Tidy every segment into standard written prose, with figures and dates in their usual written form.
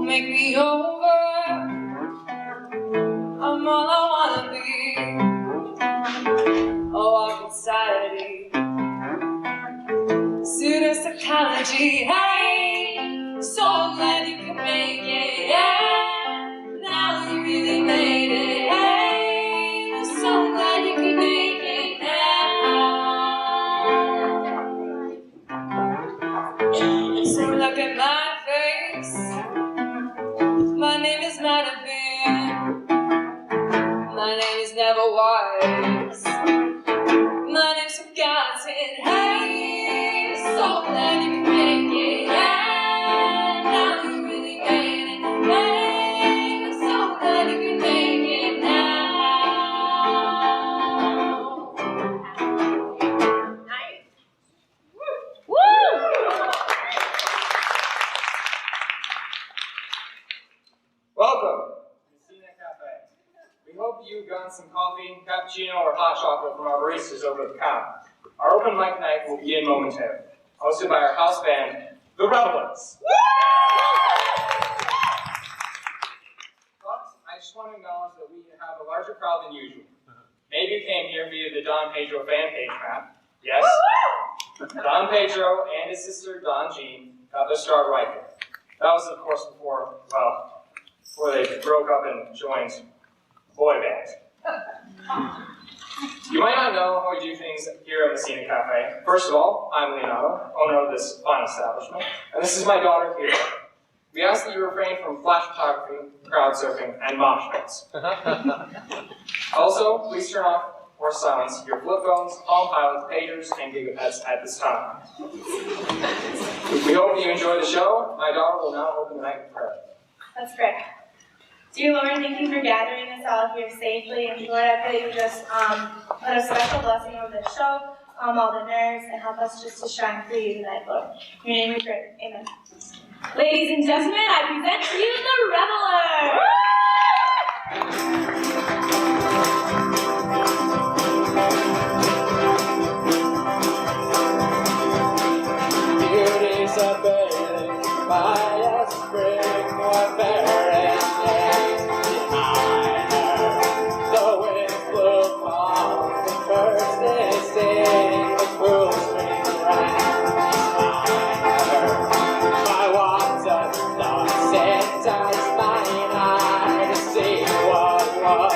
Make me over, I'm all I wanna be. Oh, our anxiety, pseudo-psychology. Hey, so glad you can make it, yeah. Now you really made it, hey. So glad you can make it now. So look at my face. My name is not a band. My name is never wise. My name's forgotten. Hey, so glad you can make it. Yeah, now you really made it. Hey, so glad you can make it now. Nice. Woo! Welcome to the CCHS Cafe. We hope you've gotten some coffee, cappuccino, or hot chocolate from our baristas over at the counter. Our open mic night will begin momentarily, hosted by our house band, The Revelers. But I just want to acknowledge that we have a larger crowd than usual. Maybe you came here via the Don Pedro fan page map. Yes, Don Pedro and his sister Don Jean got their start right here. That was, of course, before they broke up and joined boy band. You might not know how we do things here at the Scenic Cafe. First of all, I'm Leonardo, owner of this fine establishment, and this is my daughter here. We ask that you refrain from flash photography, crowd surfing, and mosh pits. Also, please turn off or silence your flip phones, Palm Pilots, pagers, and gigapets at this time. We hope you enjoy the show. My daughter will now open the night with prayer. Let's pray. Dear Lord, thank you for gathering us all here safely. And Lord, I pray you just put a special blessing over the show, calm all the nerves, and help us just to shine for you tonight, Lord. In your name we pray. Amen. Ladies and gentlemen, I present to you the Beauty's a bathing by a spring or bearing days behind her. The winds blow calm, the birds they sing, the cool spring rain behind her. My water thoughts entice mine eye to see what was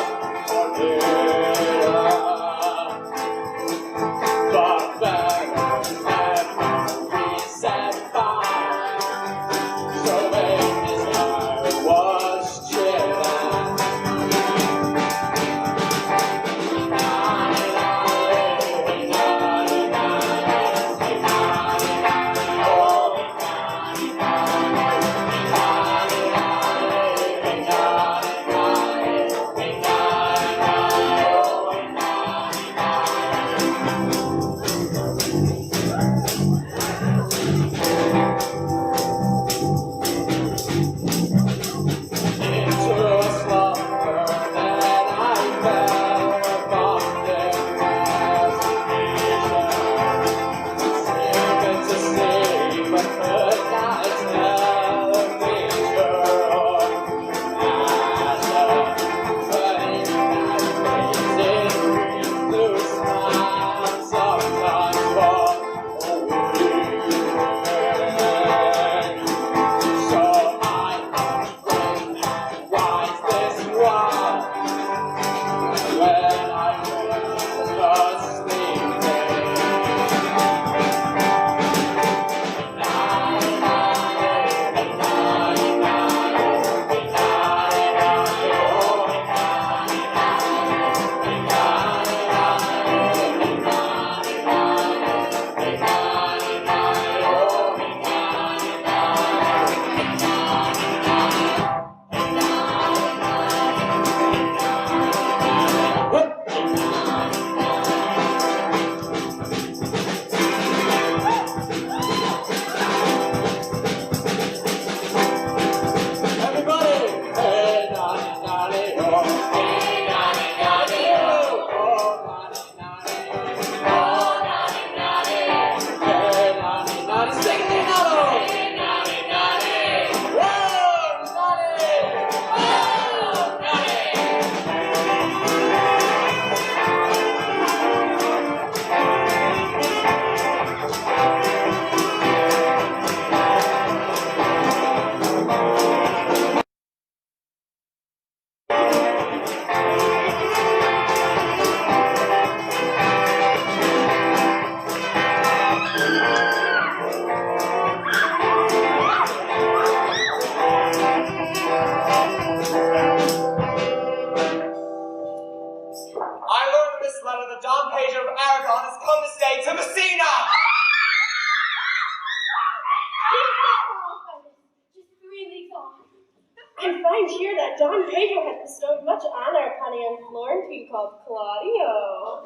young Florentine called Claudio.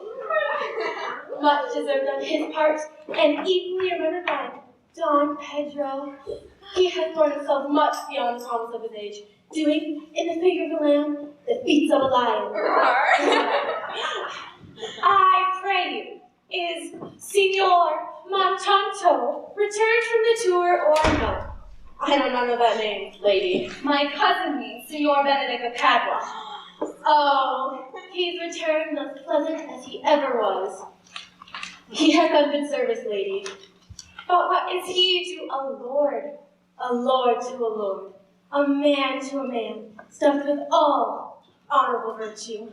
Much deserved on his part, and equally remembered by Don Pedro. He has borne himself much beyond the promise of his age, doing, in the figure of a lamb, the feats of a lion. I pray you, is Signor Montanto returned from the tour or no? I don't know that name, lady. My cousin means Signor Benedict of Padua. Oh, he's returned as pleasant as he ever was. He has done good service, lady. But what is he to a lord to a lord, a man to a man, stuffed with all honorable virtue?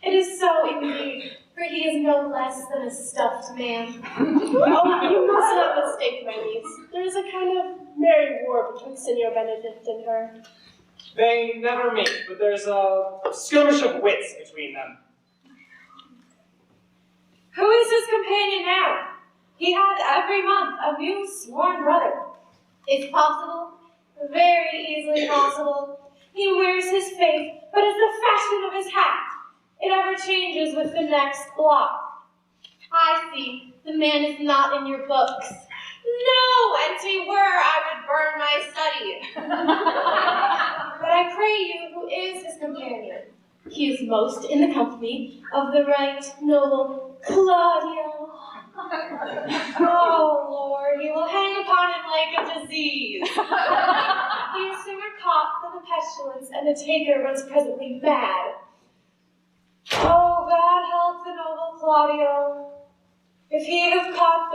It is so indeed, for he is no less than a stuffed man. Oh, you must not mistake my niece. There is a kind of merry war between Signor Benedict and her. They never meet, but there's a skirmish of wits between them. Who is his companion now? He has every month a new sworn brother. It's possible, very easily possible. He wears his faith, but it's the fashion of his hat. It ever changes with the next block. I see, the man is not in your books. No, and if he were, I would burn my study. But I pray you, who is his companion? He is most in the company of the right noble Claudio. Oh, Lord, he will hang upon him like a disease. He is sooner caught than the pestilence, and the taker runs presently mad. Oh, God help the noble Claudio. If he have caught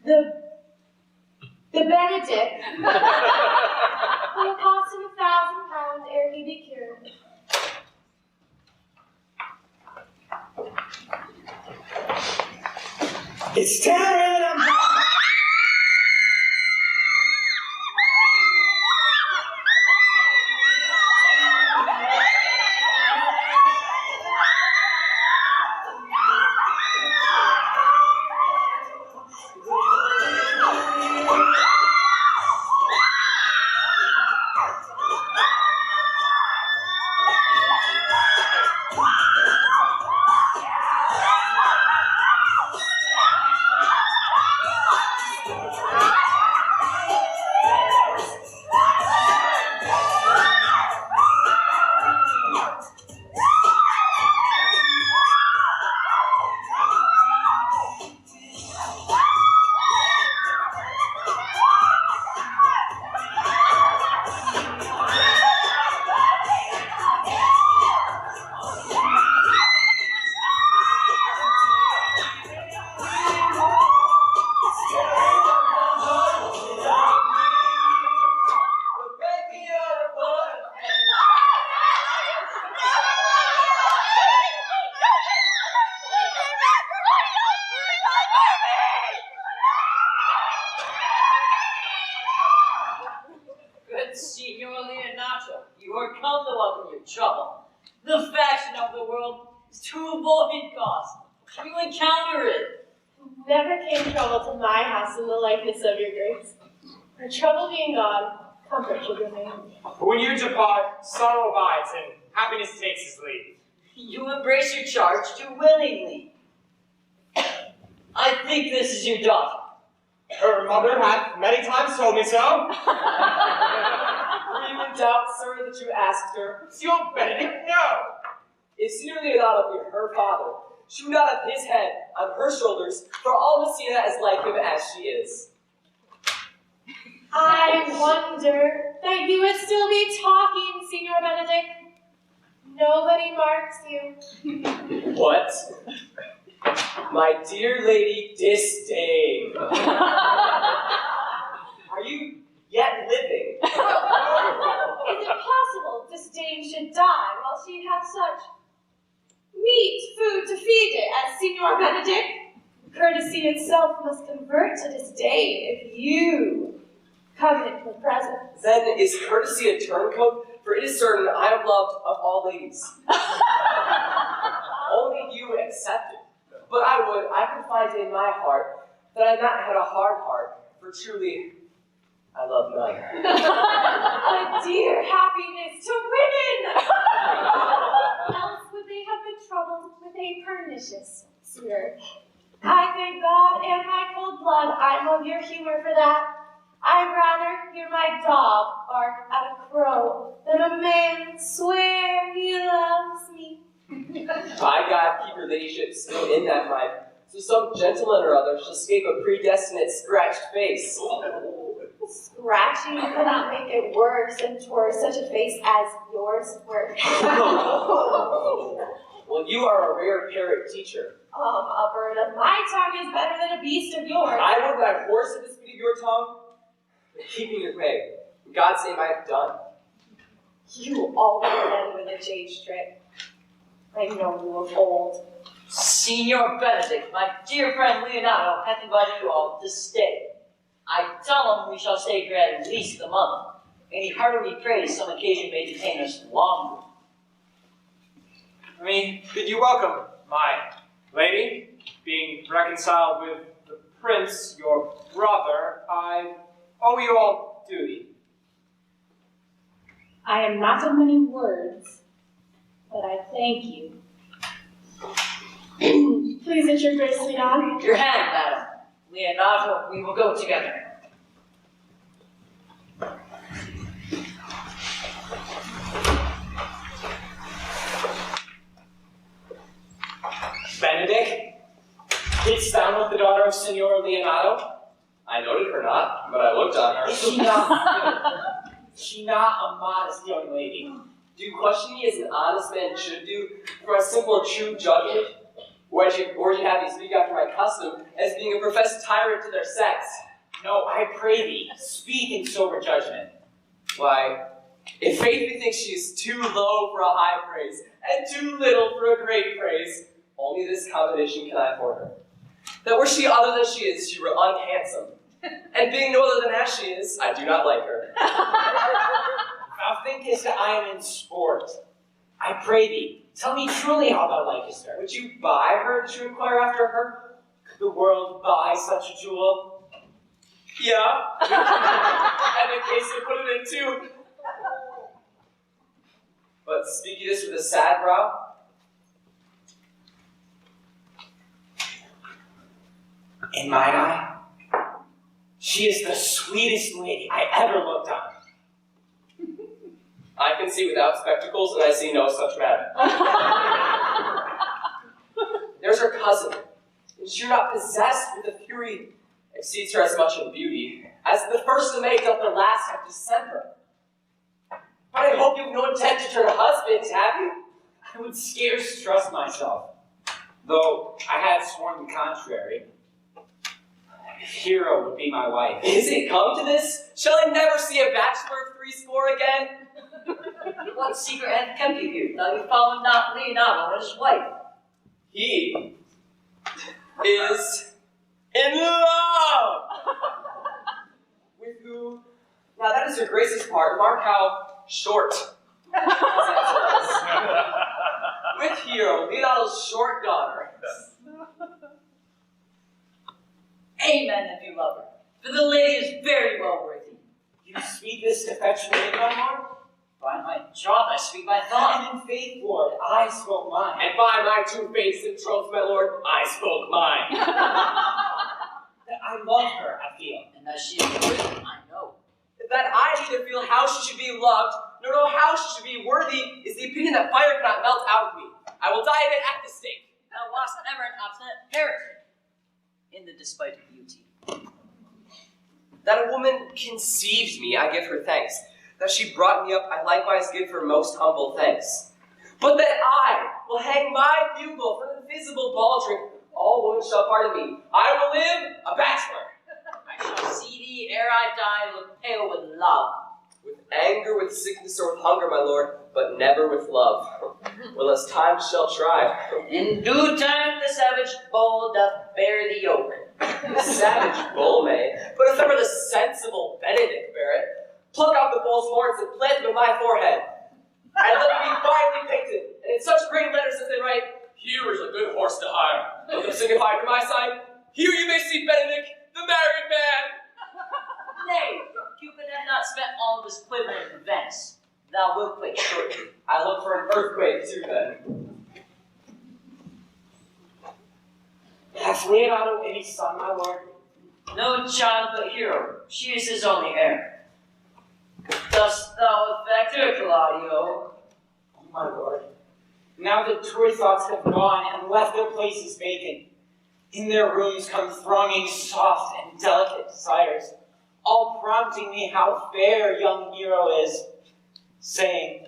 the Benedict, will cost him £1,000 ere he be cured. It's time! The fashion of the world is to avoid cost. You encounter it. Never came trouble to my house in the likeness of your grace. For trouble being gone, comfort should remain. When you depart, sorrow abides and happiness takes its leave. You embrace your charge too willingly. I think this is your daughter. Her mother hath many times told me so. Were you in doubt, sir, that you asked her? Signor Benedict, no! If Signor Leonato be her father, she would not have his head on her shoulders for all Messina as like him as she is. I wonder that you would still be talking, Signor Benedict. Nobody marks you. What? My dear Lady Disdain. Are you yet living? Is it possible Disdain should die while she hath such meat food to feed it as Signor Benedict? Courtesy itself must convert to disdain if you come into presence. Then is courtesy a turncoat? For it is certain I am loved of all ladies. Only you accept it. But I confide in my heart that I have not had a hard heart, for truly I love none. A dear happiness to women! delicious, sweetheart. I thank God and my cold blood I'm of your humor for that. I'd rather hear my dog bark at a crow than a man swear he loves me. By God, keep your ladyship still in that mind, so some gentleman or other shall escape a predestinate scratched face. Scratching could not make it worse, and toward such a face as yours works. Well, you are a rare parrot teacher. A bird of my tongue is better than a beast of yours. I would that horse at the speed of your tongue, but keeping your pay. In God's name I have done. You always end with a jade strip. I know you of old. Signor Benedict, my dear friend Leonardo hath invited you all to stay. I tell him we shall stay here at least a month, and he heartily prays some occasion may detain us longer. Let me bid you welcome, my lady. Being reconciled with the prince, your brother, I owe you all duty. I am not of many words, but I thank you. Please, at your grace, Leon. Your hand, madam. Leonardo, we will go together. Benedict, didst thou know the daughter of Signor Leonardo? I noted her not, but I looked on her. Is she not a modest young lady? Do you question me as an honest man should do for a simple true judgment? Or would you have me speak after my custom as being a professed tyrant to their sex? No, I pray thee, speak in sober judgment. Why, if faith methinks she is too low for a high praise, and too little for a great praise, only this combination can I afford her. That were she other than she is, she were unhandsome. And being no other than as she is, I do not like her. Thou thinkest that I am in sport. I pray thee, tell me truly how thou likest her. Would you buy her that you inquire after her? Could the world buy such a jewel? Yeah. And in case they put it in too. But speak you this with a sad brow? In mine eye, she is the sweetest lady I ever looked on. I can see without spectacles, and I see no such matter. There's her cousin, and she not possessed with a fury exceeds her as much in beauty as the first of May doth the last of December. But I hope you have no intent to turn husbands, have you? I would scarce trust myself, though I had sworn the contrary. Hero would be my wife. Is it come to this? Shall I never see a bachelor of 80 again? What secret hath kept you here, that you followed not Leonardo and his wife? He is in love! With who? Now that is your grace's part. Mark how short his answer was. With Hero, Leonardo's short daughter. Amen, if you love her, for the lady is very well worthy. You speak this to fetch me, my lord? By my troth, I speak my thought. And in faith, Lord, I spoke mine. And by my two faiths and troth, my lord, I spoke mine. That I love her, I feel. And that she is worthy, I know. That I neither feel how she should be loved, nor know how she should be worthy, is the opinion that fire cannot melt out of me. I will die of it at the stake. Thou wast ever an obstinate heretic in the despite of beauty. That a woman conceived me, I give her thanks. That she brought me up, I likewise give her most humble thanks. But that I will hang my bugle for an invisible baldric, all women shall pardon me. I will live a bachelor. I shall see thee ere I die, look pale with love. With anger, with sickness, or with hunger, my lord, but never with love. Well, as time shall try. In due time the savage bull doth bear the yoke. The savage bull may, but if ever the sensible Benedict bear it, pluck out the bull's horns and plant them in my forehead. And let them be finely painted, and in such great letters as they write, here is a good horse to hire. Let them signify to my side, here you may see Benedict, the married man. Nay, Cupid hath not spent all of his quiver in Venice. Thou wilt quake shortly. I look for an earthquake too then. Hath Leonardo any son, my lord? No child but hero. She is his only heir. Dost thou affect her, Claudio? Oh, my lord. Now that true thoughts have gone and left their places vacant, in their rooms come thronging soft and delicate desires, all prompting me how fair young hero is, saying,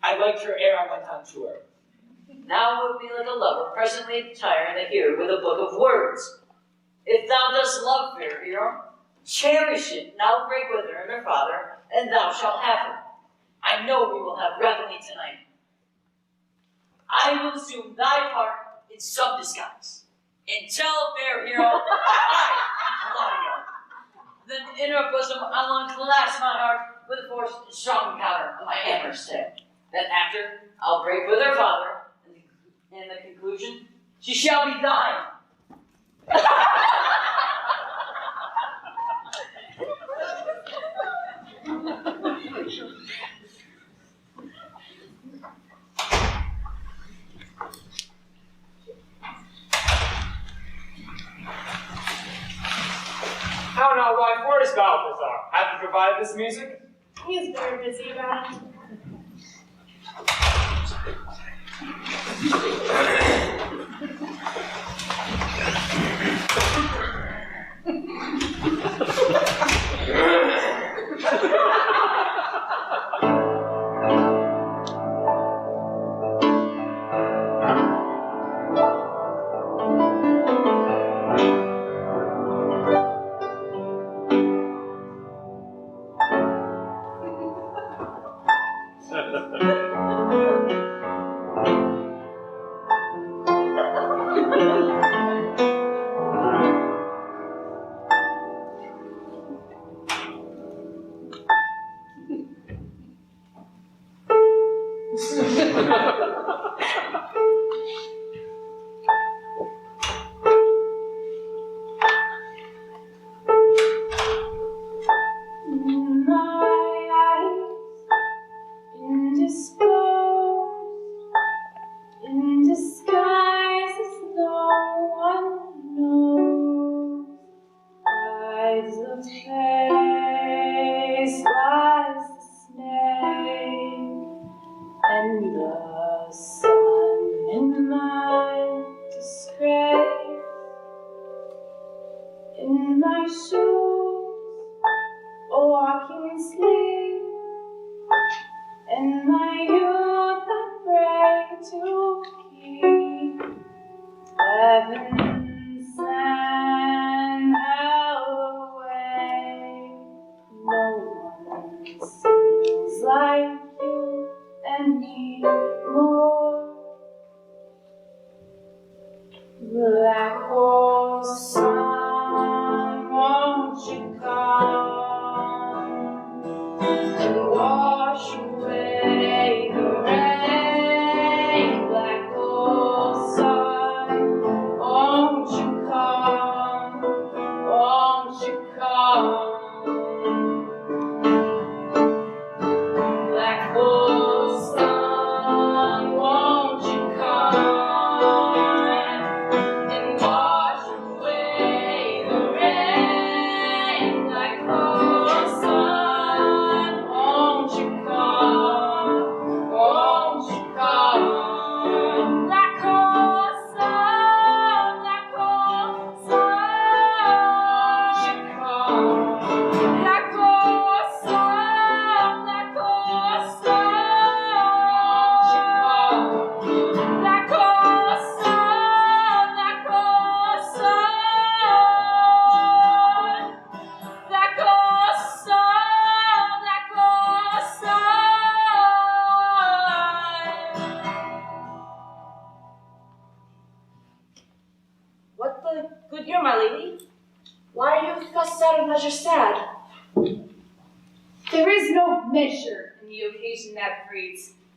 I liked her ere I went on tour. Now would be like a lover, presently tiring the hero with a book of words. If thou dost love fair hero, cherish it, now break with her and her father, and thou shalt have her. I know we will have revelry tonight. I will assume thy part in some disguise, and tell fair hero, I am Claudio. Then in her bosom I will unclasp my heart with the force and strong encounter of my amorous tale. Then after, I'll break with her father, and in the conclusion, she shall be thine. How now, wife, where is Balthazar? Have you provided this music? He's very busy about it.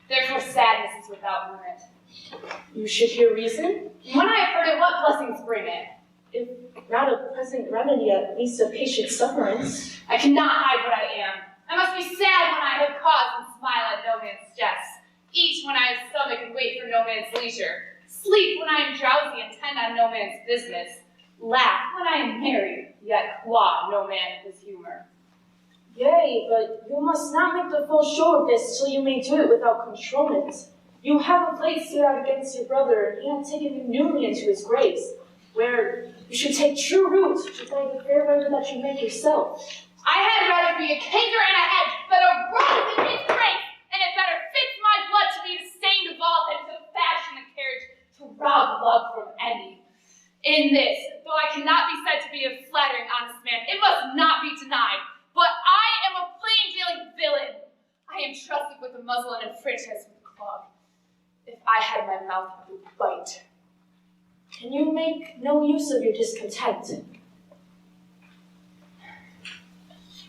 Therefore sadness is without limit. You should hear reason. When I have heard it, what blessings bring it? If not a present remedy, at least a patient sufferance. I cannot hide what I am. I must be sad when I have cause and smile at no man's jest. Eat when I have stomach and wait for no man's leisure. sleep when I am drowsy and tend on no man's business, laugh when I am merry, yet claw no man of his humor. Yea, but you must not make the full show of this till you may do it without controlment. You have a place set out against your brother, and he hath taken you newly into his grace, where you should take true root to find the fair weather that you make yourself. I had rather be a canker in a hedge than a rose in his grace, and it better fits my blood to be disdained of all than to fashion a carriage to rob love from any. In this, though I cannot be said to be a flattering honest man, it must not be denied, but I am a plain-dealing villain. I am trusted with a muzzle and infringed as with a clog. If I had my mouth, I would bite. Can you make no use of your discontent?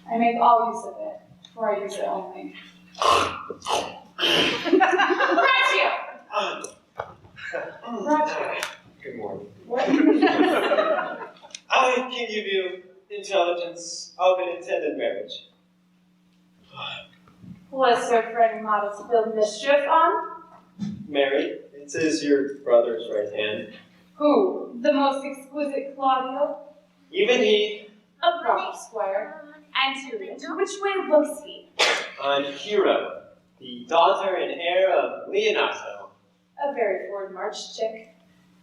I make all use of it, for I use it only. Ratio! Good morning. What? I can give you intelligence of an intended marriage. Was Sir Freddy model to build mischief on? Mary, it is your brother's right hand. Who? The most exquisite Claudio? Even he, A proper squire. And to which way looks he? on Hero, the daughter and heir of Leonato. A very forward march chick.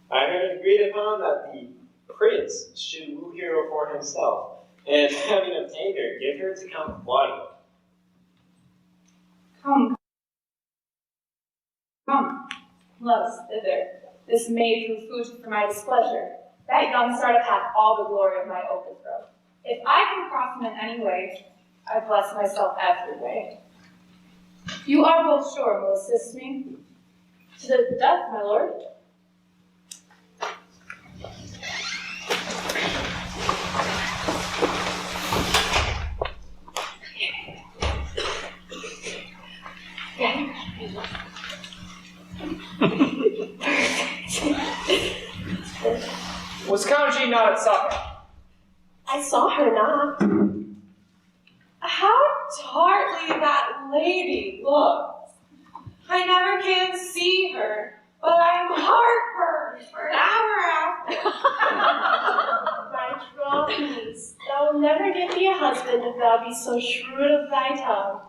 I heard it agreed upon that the prince should woo Hero for himself, and having obtained her, give her to Count Claudio. Come. Come. Let us thither. This maid who food for my displeasure. That young startup hath all the glory of my overthrow. If I can cross him in any way, I bless myself every way. You are both sure will assist me? To the death, my lord. Was Count Jean not at supper? I saw her not. How tartly that lady looks. I never can see her, but I am heartburned for an hour after. My troth niece, thou will never get thee a husband if thou be so shrewd of thy tongue.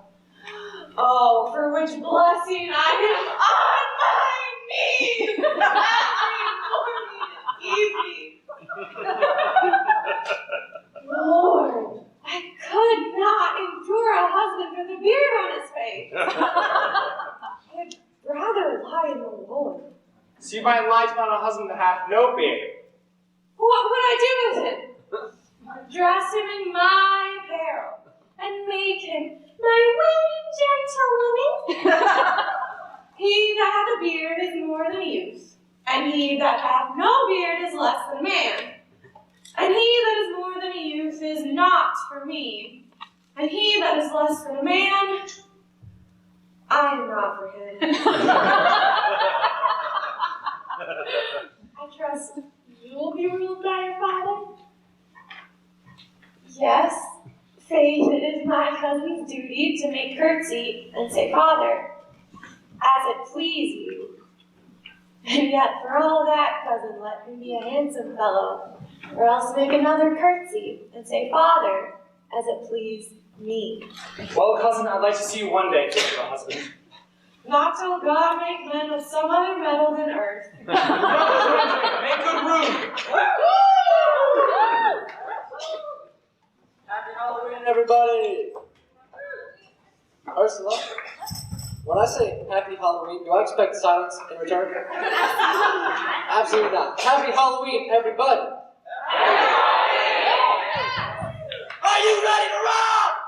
Oh, for which blessing I am on my knees every morning and evening. Lord, I could not endure a husband with a beard on his face. I'd rather lie in the Lord. So you might light upon a husband that hath no beard. What would I do with him? Dress him in my apparel and make him my wedding gentlewoman. He that hath a beard is more than a youth, and he that hath no beard is less than a man. And he that is more than a youth is not for me, and he that is less than a man, I am not for him. I trust you will be ruled by your father. Yes, faith, it is my cousin's duty to make curtsy and say father, as it please you. And yet, for all that, cousin, let him be a handsome fellow, or else make another curtsy and say father, as it please me. Well, cousin, I'd like to see you one day take a husband. Not till God make men of some other metal than earth. Make good room. Happy Halloween, everybody! Ursula, when I say happy Halloween, do I expect silence in return? Absolutely not. Happy Halloween, everybody! Are you ready to rock?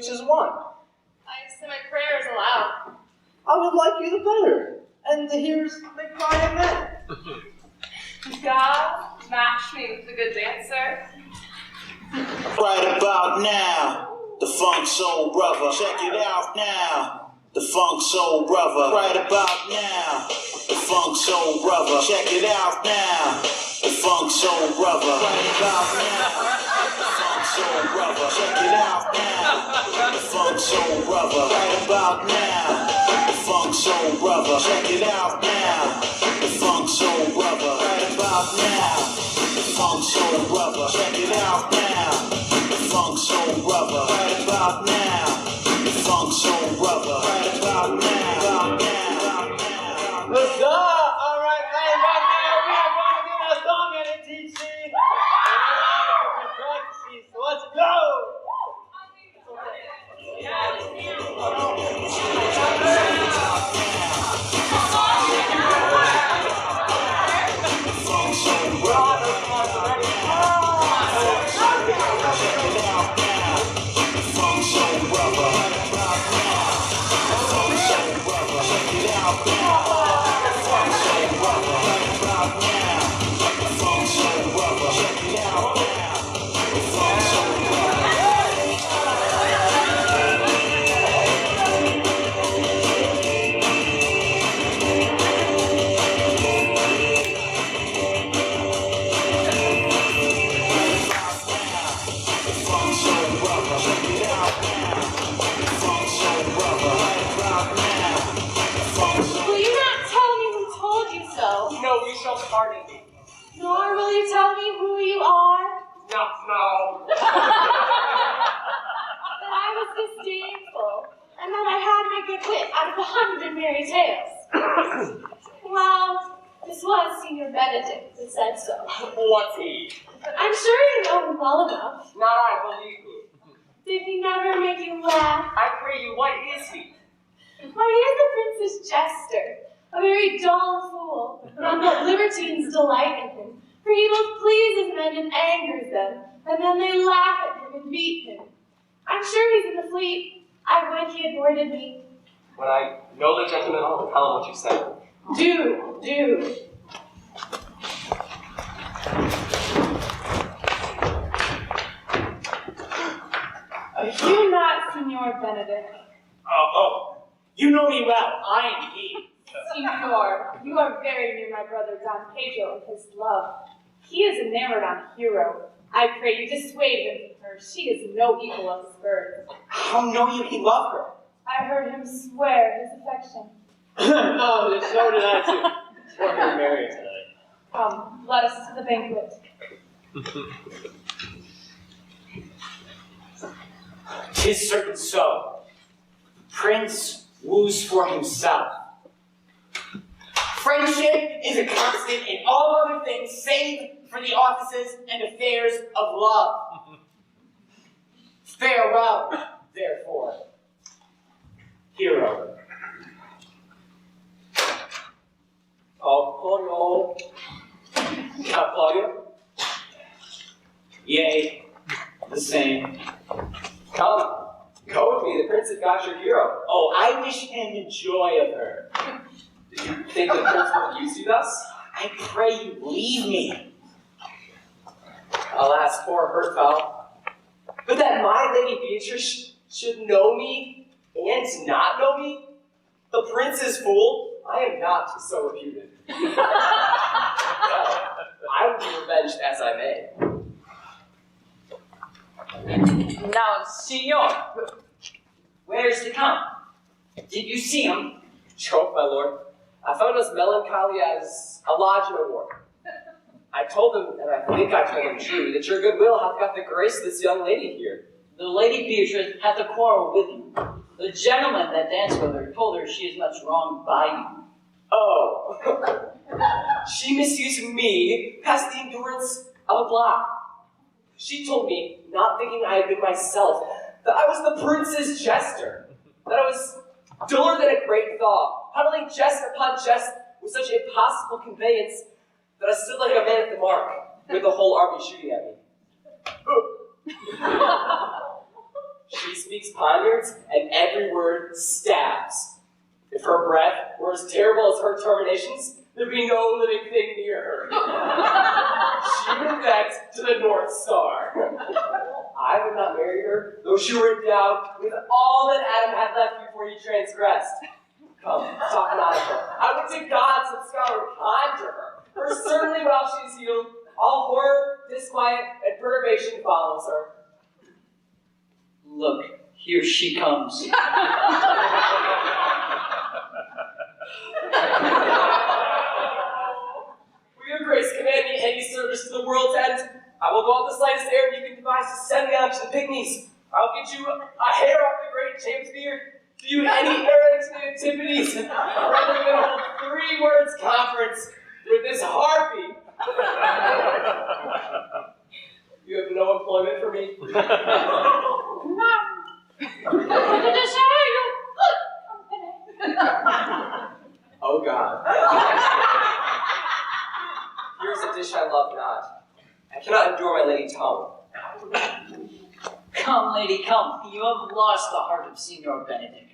which is one? I say my prayers aloud. I would like you the better, and the hearers may cry amen. God, match me with the good dancer. Right about now, the funk soul brother. Check it out now. The funk soul brother. Right about now, the funk soul brother. Check it out now. The funk soul brother. Right about now, the funk soul brother. Check it out now. The funk soul brother. Right about now, the funk soul brother. Check it out now. The funk soul brother. Right about now, the funk soul brother. Check it out now. The funk soul brother. Right about now, the funk soul brother. Right about now. What's up? All right, right now we are going to do a song and a teaching. And we're practicing, so let's go. Will you not tell me who told you so? No, you shall pardon me. Nor will you tell me who you are? No. That I was disdainful, and that I had my good wit out of 100 merry tales. Well, this was Senior Benedict that said so. What's he? I'm sure you know him well enough. Not I, believe me. Did he never make you laugh? I pray you, what is he? Why, he is the Prince's jester, a very dull fool, none but libertines delight in him, for he both pleases men and angers them, and then they laugh at him and beat him. I'm sure he's in the fleet. I would he had boarded me. When I know the gentleman, I'll tell him what you said. Do. Are you not Signor Benedict? Oh, you know me well. I am he. Signor, you are very near my brother Don Pedro and his love. He is a Namaron hero. I pray you dissuade him from her. She is no equal of his birth. How know you he loved her? I heard him swear his affection. Oh, so did I too. We're getting married tonight. Come, let us to the banquet. 'Tis certain so. Prince woos for himself. Friendship is a constant in all other things save for the offices and affairs of love. Farewell, therefore, hero. Apollo. Yea, the same. Come, go with me. The prince has got your hero. Oh, I wish him the joy of her. Did you think the prince would use you thus? I pray you leave me. Alas, poor hurt fowl. But that my lady Beatrice should know me and not know me? The prince's fool? I am not so reputed. Well, I will be revenged as I may. Now, Signor, where's the Count? Did you see him? Joke, my lord. I found as melancholy as a lodge in a war. I told him, and I think I told him true, that your goodwill hath got the grace of this young lady here. The Lady Beatrice hath a quarrel with you. The gentleman that danced with her told her she is much wronged by you. Oh, she misused me past the endurance of a block. She told me, not thinking I had been myself, that I was the prince's jester, that I was duller than a great thaw, huddling jest upon jest with such impossible conveyance that I stood like a man at the mark, with the whole army shooting at me. She speaks poniards, and every word stabs. If her breath were as terrible as her terminations, there'd be no living thing near her. She would affect to the North Star. I would not marry her, though she were endowed with all that Adam had left before he transgressed. Come, talk not of her. I would to God some scholar conjure her, for certainly while she is healed, all horror, disquiet, and perturbation follows her. Look, here she comes. Will your grace command me any service to the world's end? I will go up the slightest errand you can devise to send me out to the pygmies. I'll get you a hair off the great James beard. Do you any errand to the activities, rather than hold 3 words conference with this harpy? You have no employment for me? Oh God. Here's a dish I love not. I cannot endure my lady tongue. Come, lady, come. You have lost the heart of Signor Benedict.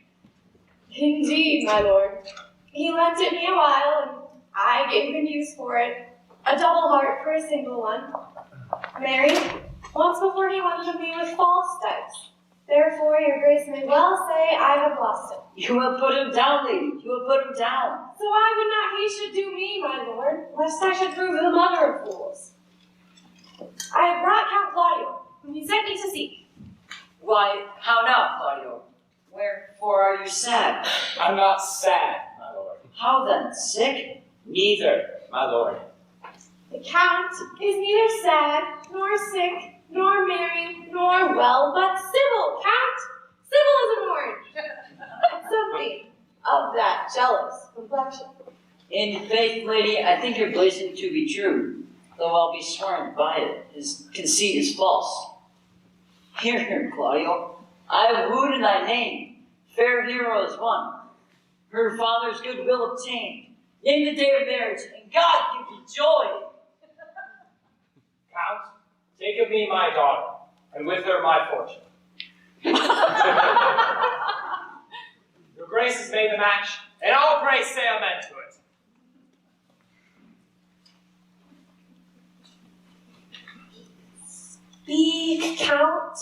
Indeed, my lord. He lent it me a while, and I gave him use for it. A double heart for a single one. Married, once before he wanted me with false dice. Therefore, your grace may well say I have lost it. You have put him down, lady. You have put him down. So I would not he should do me, my lord, lest I should prove the mother of fools. I have brought Count Claudio, whom he sent me to seek. Why, how now, Claudio? Wherefore are you sad? I'm not sad, my lord. How then, sick? Neither, my lord. The Count is neither sad, nor sick, nor merry, nor well, but civil, Count. Civil as an orange. And something of that jealous complexion. In faith, lady, I think your blazing to be true, though I'll be sworn by it. His conceit is false. Here, Claudio, I have wooed in thy name. Fair hero is won. Her father's goodwill obtained. Name the day of marriage, and God give thee joy. Count, take of me my daughter, and with her my fortune. Your grace has made the match, and all grace say amen to it. Speak, Count.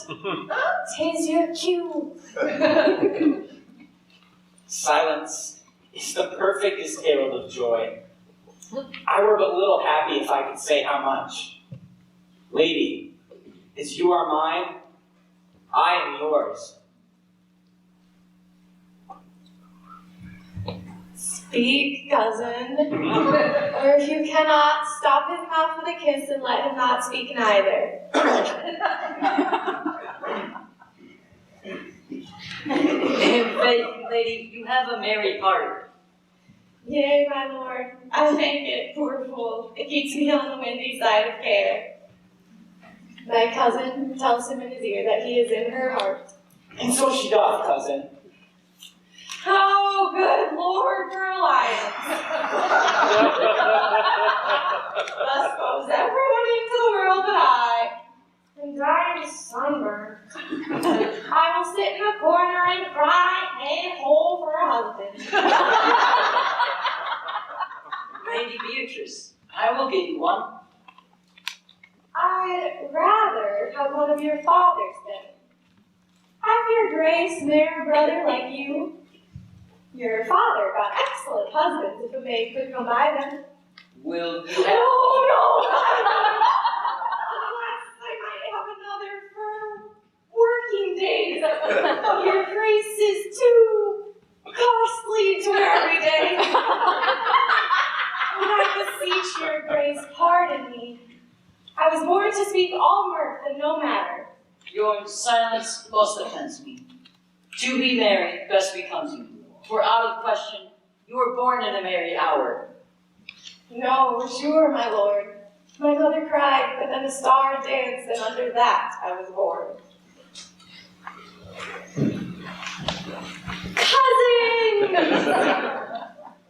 'Tis your cue. Silence is the perfectest herald of joy. I were but little happy if I could say how much. Lady, as you are mine, I am yours. Speak, cousin. Or if you cannot, stop his mouth with a kiss and let him not speak neither. In faith, lady, you have a merry heart. Yea, my lord, I make it, poor fool. It keeps me on the windy side of care. My cousin tells him in his ear that he is in her heart. And so she doth, cousin. Oh, good Lord, for alliance. Thus goes everyone into the world but I. And I am sunburned. I will sit in a corner and cry, hey, ho, for a husband. Lady Beatrice, I will get you one. I'd rather have one of your fathers then. Have your grace marry a brother like you? Your father got excellent husbands if a maid could come by them. Will you have... Oh, no! Unless I might have another for working days. Your grace is too costly to wear every day. And I beseech your grace, pardon me. I was born to speak all mirth and no matter. Your silence most offends me. To be married best becomes you. For out of question, you were born in a merry hour. No, sure, my lord. My mother cried, but then a star danced, and under that I was born. Cousin!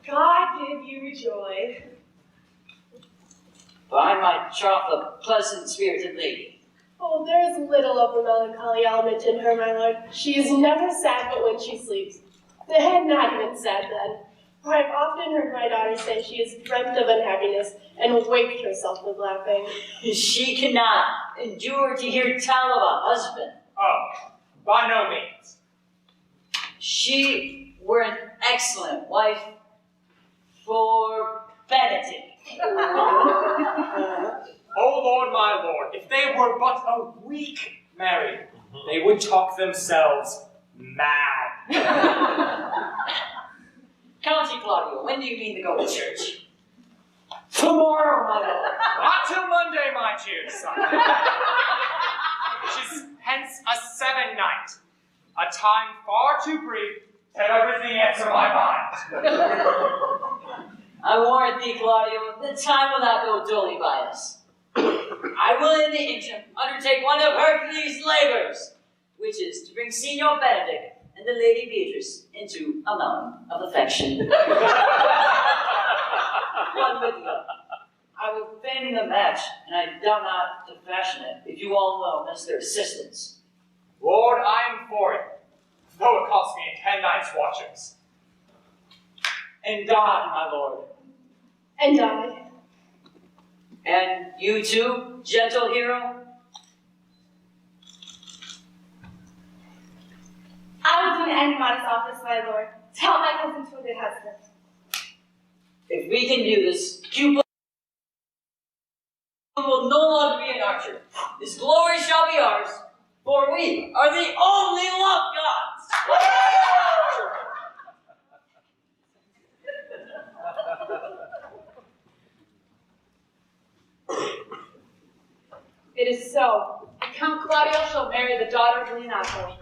God give you joy. By my troth, a pleasant spirited lady. Oh, there is little of a melancholy element in her, my lord. She is never sad but when she sleeps. And not even sad then. For I have often heard my daughter say she has dreamt of unhappiness and waked herself with laughing. She cannot endure to hear tell of a husband. Oh, by no means. She were an excellent wife for Benedict. Oh, Lord, my Lord, if they were but a week married, they would talk themselves mad. County Claudio, when do you mean to go to church? Tomorrow, my lord. Not till Monday, my dear son. Which is hence a 7 night. A time far too brief to everything enter my mind. I warrant thee, Claudio, the time will not go dully by us. I will in the interim undertake one of Hercules' labors, which is to bring Signor Benedict and the Lady Beatrice into a mountain of affection. One with you. I will feign the match, and I doubt not to fashion it, if you all will miss their assistance. Lord, I am for it, though it cost me 10 nights' watchings. And I, my lord. And I. And you too, gentle hero? I will do an end modest office, my lord. Tell my cousin to a good husband. If we can do this, Cupid will no longer be an archer. His glory shall be ours, for we are the only love gods. It is so. Count Claudio shall marry the daughter of Leonato.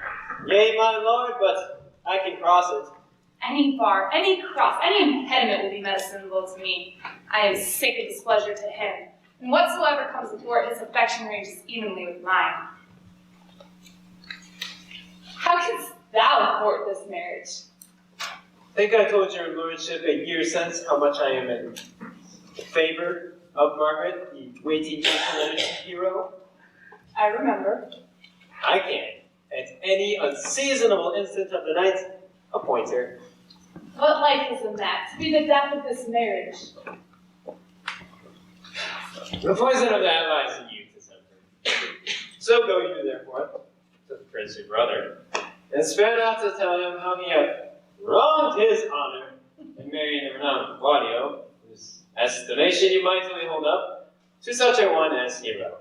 Yea, my lord, but I can cross it. Any bar, any cross, any impediment will be medicinable to me. I am sick of displeasure to him, and whatsoever comes athwart his affection ranges evenly with mine. How canst thou thwart this marriage? I think I told your lordship a year since how much I am in favor of Margaret, the waiting gentleman hero. I remember. I can, at any unseasonable instant of the night, appoint her. What life is in that, to be the death of this marriage? The poison of that lies in you to suffer. So go you, therefore, to the prince your brother, and spare not to tell him how he hath wronged his honor in marrying the renowned Claudio, whose estimation you mightily hold up to such a one as hero.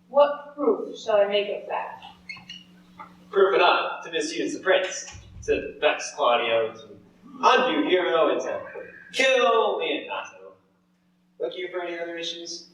What proof shall I make of that? Proof enough to misuse the prince, to vex Claudio, to undo hero, and to kill Leonato. Look you for any other issues?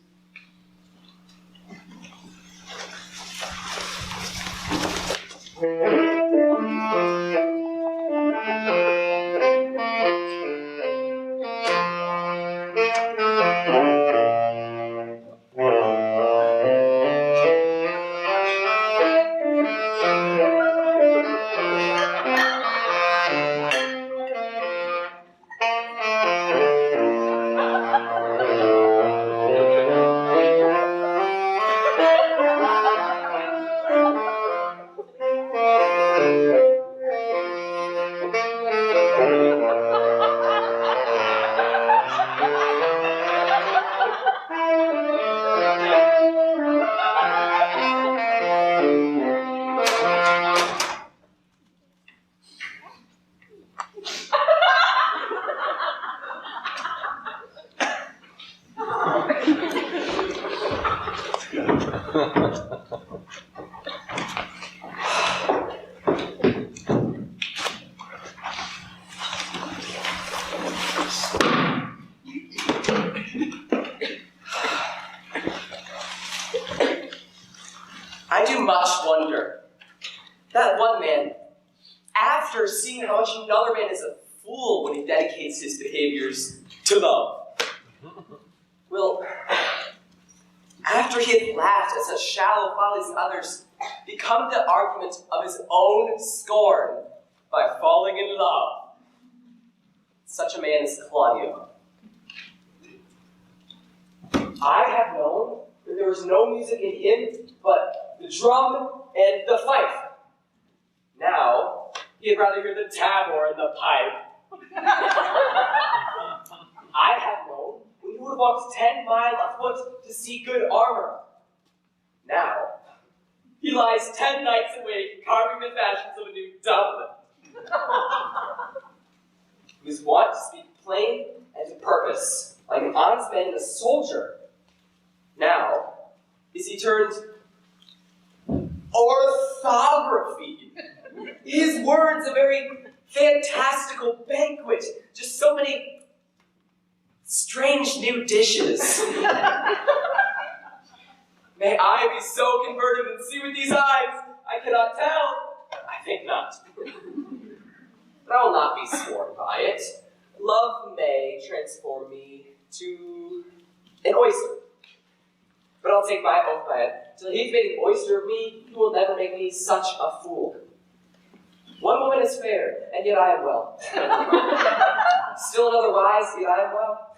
I do much wonder. That one man, after seeing how much another man is a fool when he dedicates his behaviors to love, will, after he had laughed at such shallow follies in others, become the argument of his own scorn by falling in love. Such a man is Claudio. I have known that there was no music in him but the drum and the fife. Now, he'd rather hear the tabor and the pipe. I have known when he would have walked 10 miles afoot to see good armor. Now, he lies 10 nights awake carving the fashions of a new doublet. He was wont to speak plain and to purpose, like an honest man and a soldier. Now, is he turned orthography? His words a very fantastical banquet, just so many strange new dishes. May I be so converted and see with these eyes? I cannot tell. I think not. But I will not be sworn by it. Love may transform me to an oyster. But I'll take my oath by it. Till he's made an oyster of me, he will never make me such a fool. One woman is fair, and yet I am well. Still another wise, yet I am well.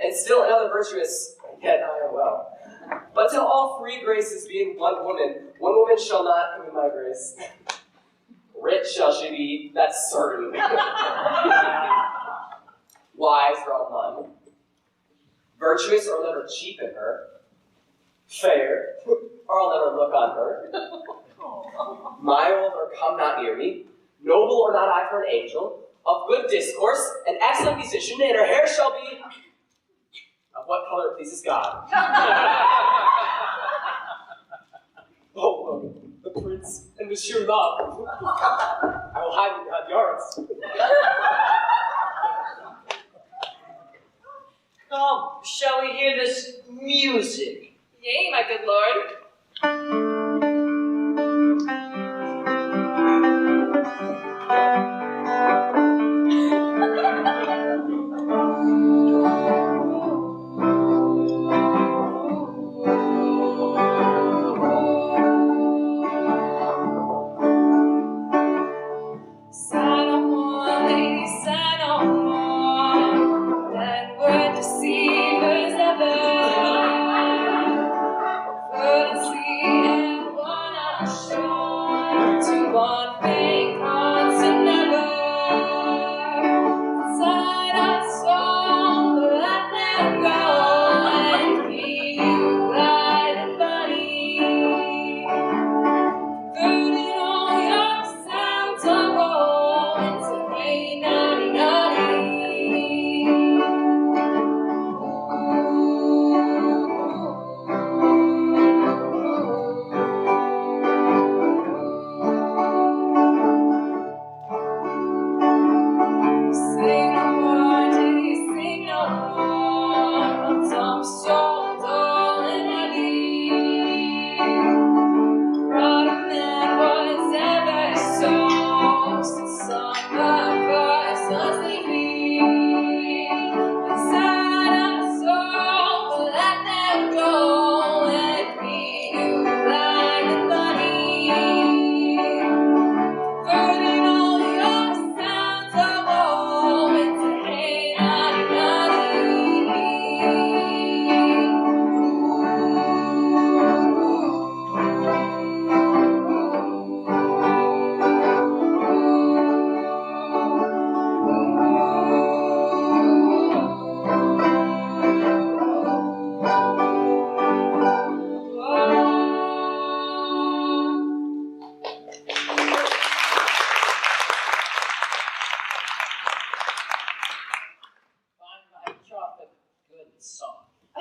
And still another virtuous, yet I am well. But till all three graces be in one woman shall not come in my grace. Rich shall she be, that's certain. Wise or I'll none. Virtuous or I'll never cheapen her. Fair or I'll never look on her. Mild or come not near me. Noble or not I for an angel. Of good discourse, an excellent musician, and her hair shall be of what color it pleases God. Oh, look, the prince and Monsieur Love. I will hide in behind yards. Come, shall we hear this music? Yea, my good lord.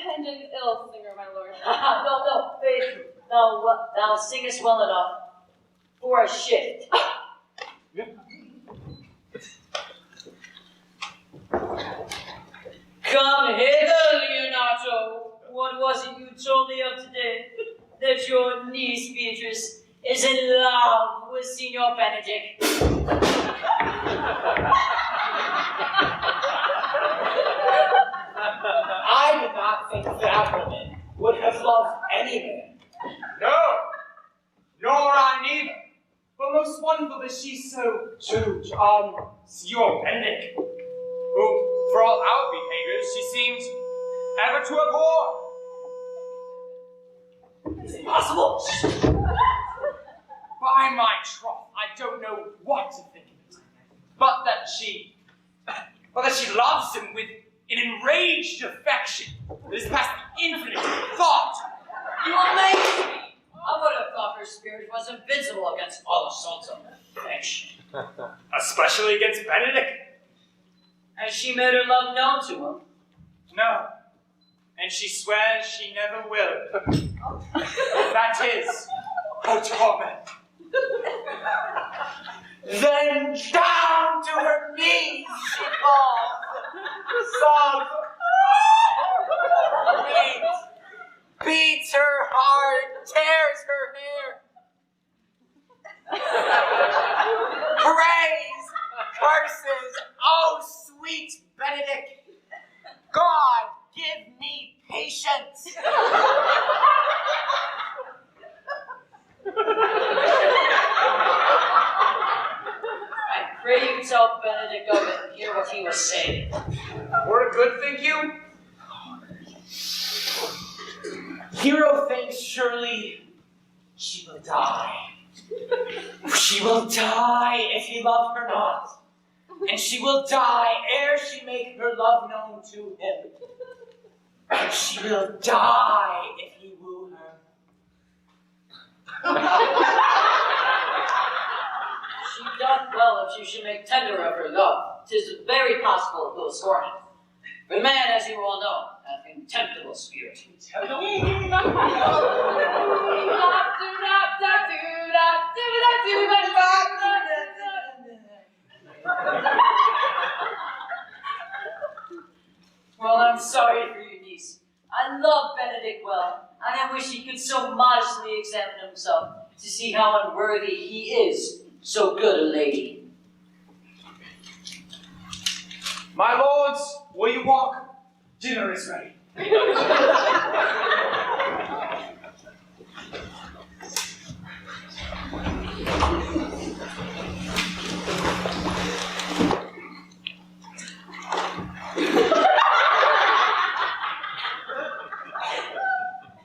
And an ill singer, my lord. No, Faith, thou singest well enough for a shift. Come hither, Leonato. What was it you told me of today? That your niece, Beatrice, is in love with Signor Benedict. I did not think that woman would have loved any man. No, nor I neither. But most wonderful that she's so Signor Benedict, who, for all our behaviors, she seemed ever to abhor. Is it possible? By my troth, I don't know what to think of it. But that she loves him with an enraged affection that is past the infinite of thought. You amaze me! I would have thought her spirit was invincible against all assaults of affection. Especially against Benedict. Has she made her love known to him? No. And she swears she never will. That is her torment. Then down to her knees she falls, sobs, beats her heart, tears her hair, prays, curses, oh sweet Benedict, God give me patience. I pray you tell Benedict of it and hear what he was saying. For a good, think you? Hero thinks surely she will die. She will die if he love her not. And she will die ere she make her love known to him. And she will die if he woo her. She doth well if she should make tender of her love. 'Tis very possible it will scorn it. But man, as you all know, hath contemptible spirit. Well, I'm sorry for your niece. I love Benedict well, and I wish he could so modestly examine himself to see how unworthy he is so good a lady. My lords, will you walk? Dinner is ready.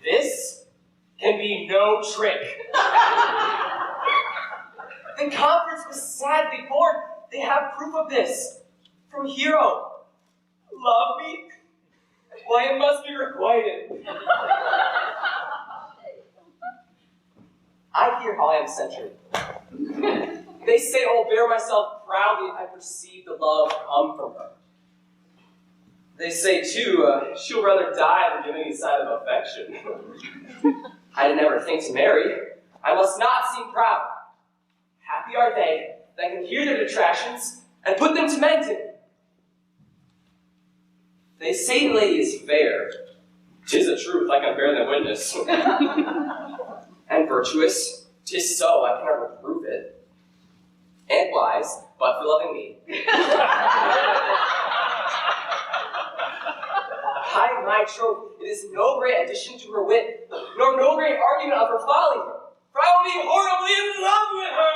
This can be no trick. The conference was sadly born. They have proof of this. From Hero. Love me? Why, it must be requited. I hear how I am censured. They say I'll bear myself proudly if I perceive the love come from her. They say, too, she'll rather die than give any sign of affection. I never think to marry. I must not seem proud. Happy are they that can hear their detractions and put them to mending. They say the lady is fair. 'Tis a truth, I can bear them witness. And virtuous, 'tis so, I cannot reprove it. And wise, but for loving me. By my troth, it is no great addition to her wit, nor no great argument of her folly, for I will be horribly in love with her!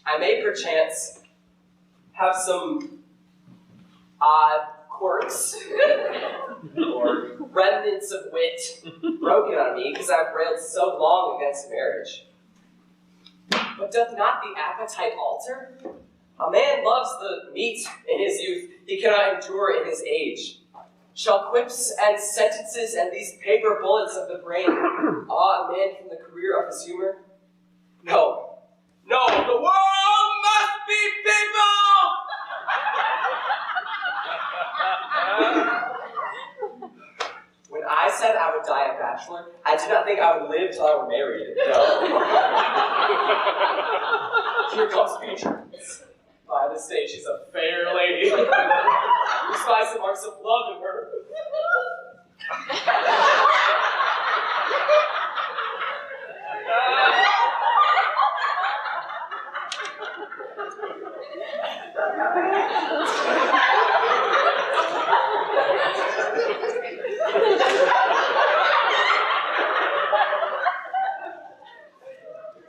I may perchance have some odd quirks or remnants of wit broken on me because I've railed so long against marriage. But doth not the appetite alter? A man loves the meat in his youth he cannot endure in his age. Shall quips and sentences and these paper bullets of the brain awe a man from the career of his humor? No. No, the world must be people! When I said I would die a bachelor, I did not think I would live till I were married. No. Here comes Beatrice. By this day, she's a fair lady. We spy some marks of love in her.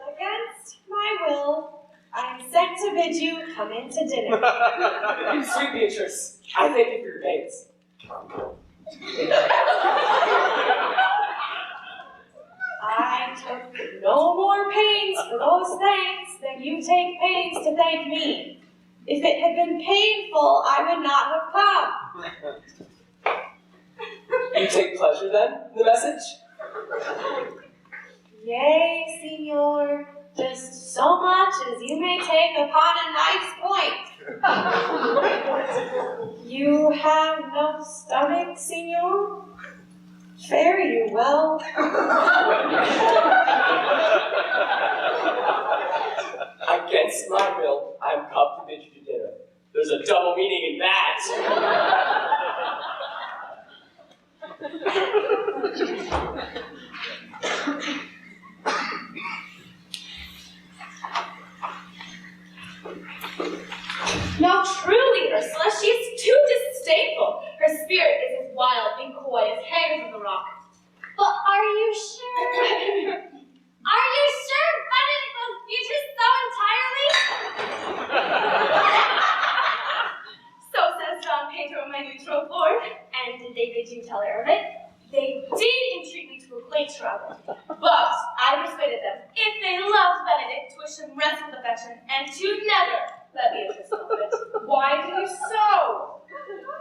Against my will, I am sent to bid you come in to dinner. Sweet Beatrice, I thank you for your pains. I took no more pains for those thanks than you take pains to thank me. If it had been painful, I would not have come. You take pleasure then in the message? Yea, Signor, just so much as you may take upon a knife's point. You have no stomach, Signor? Fare you well. Against my will, I'm come to bid you to dinner. There's a double meaning in that. Now truly, Ursula, she is too disdainful. Her spirit is as wild and coy as hares on the rock. But are you sure? Are you sure Benedict was Beatrice so entirely? So says Don Pedro, my neutral lord. And did they bid you tell her of it? They did entreat me to acquaint her of it, but I persuaded them, if they loved Benedict, to wish him rest with affection, and to never let Beatrice know of it. Why do you so?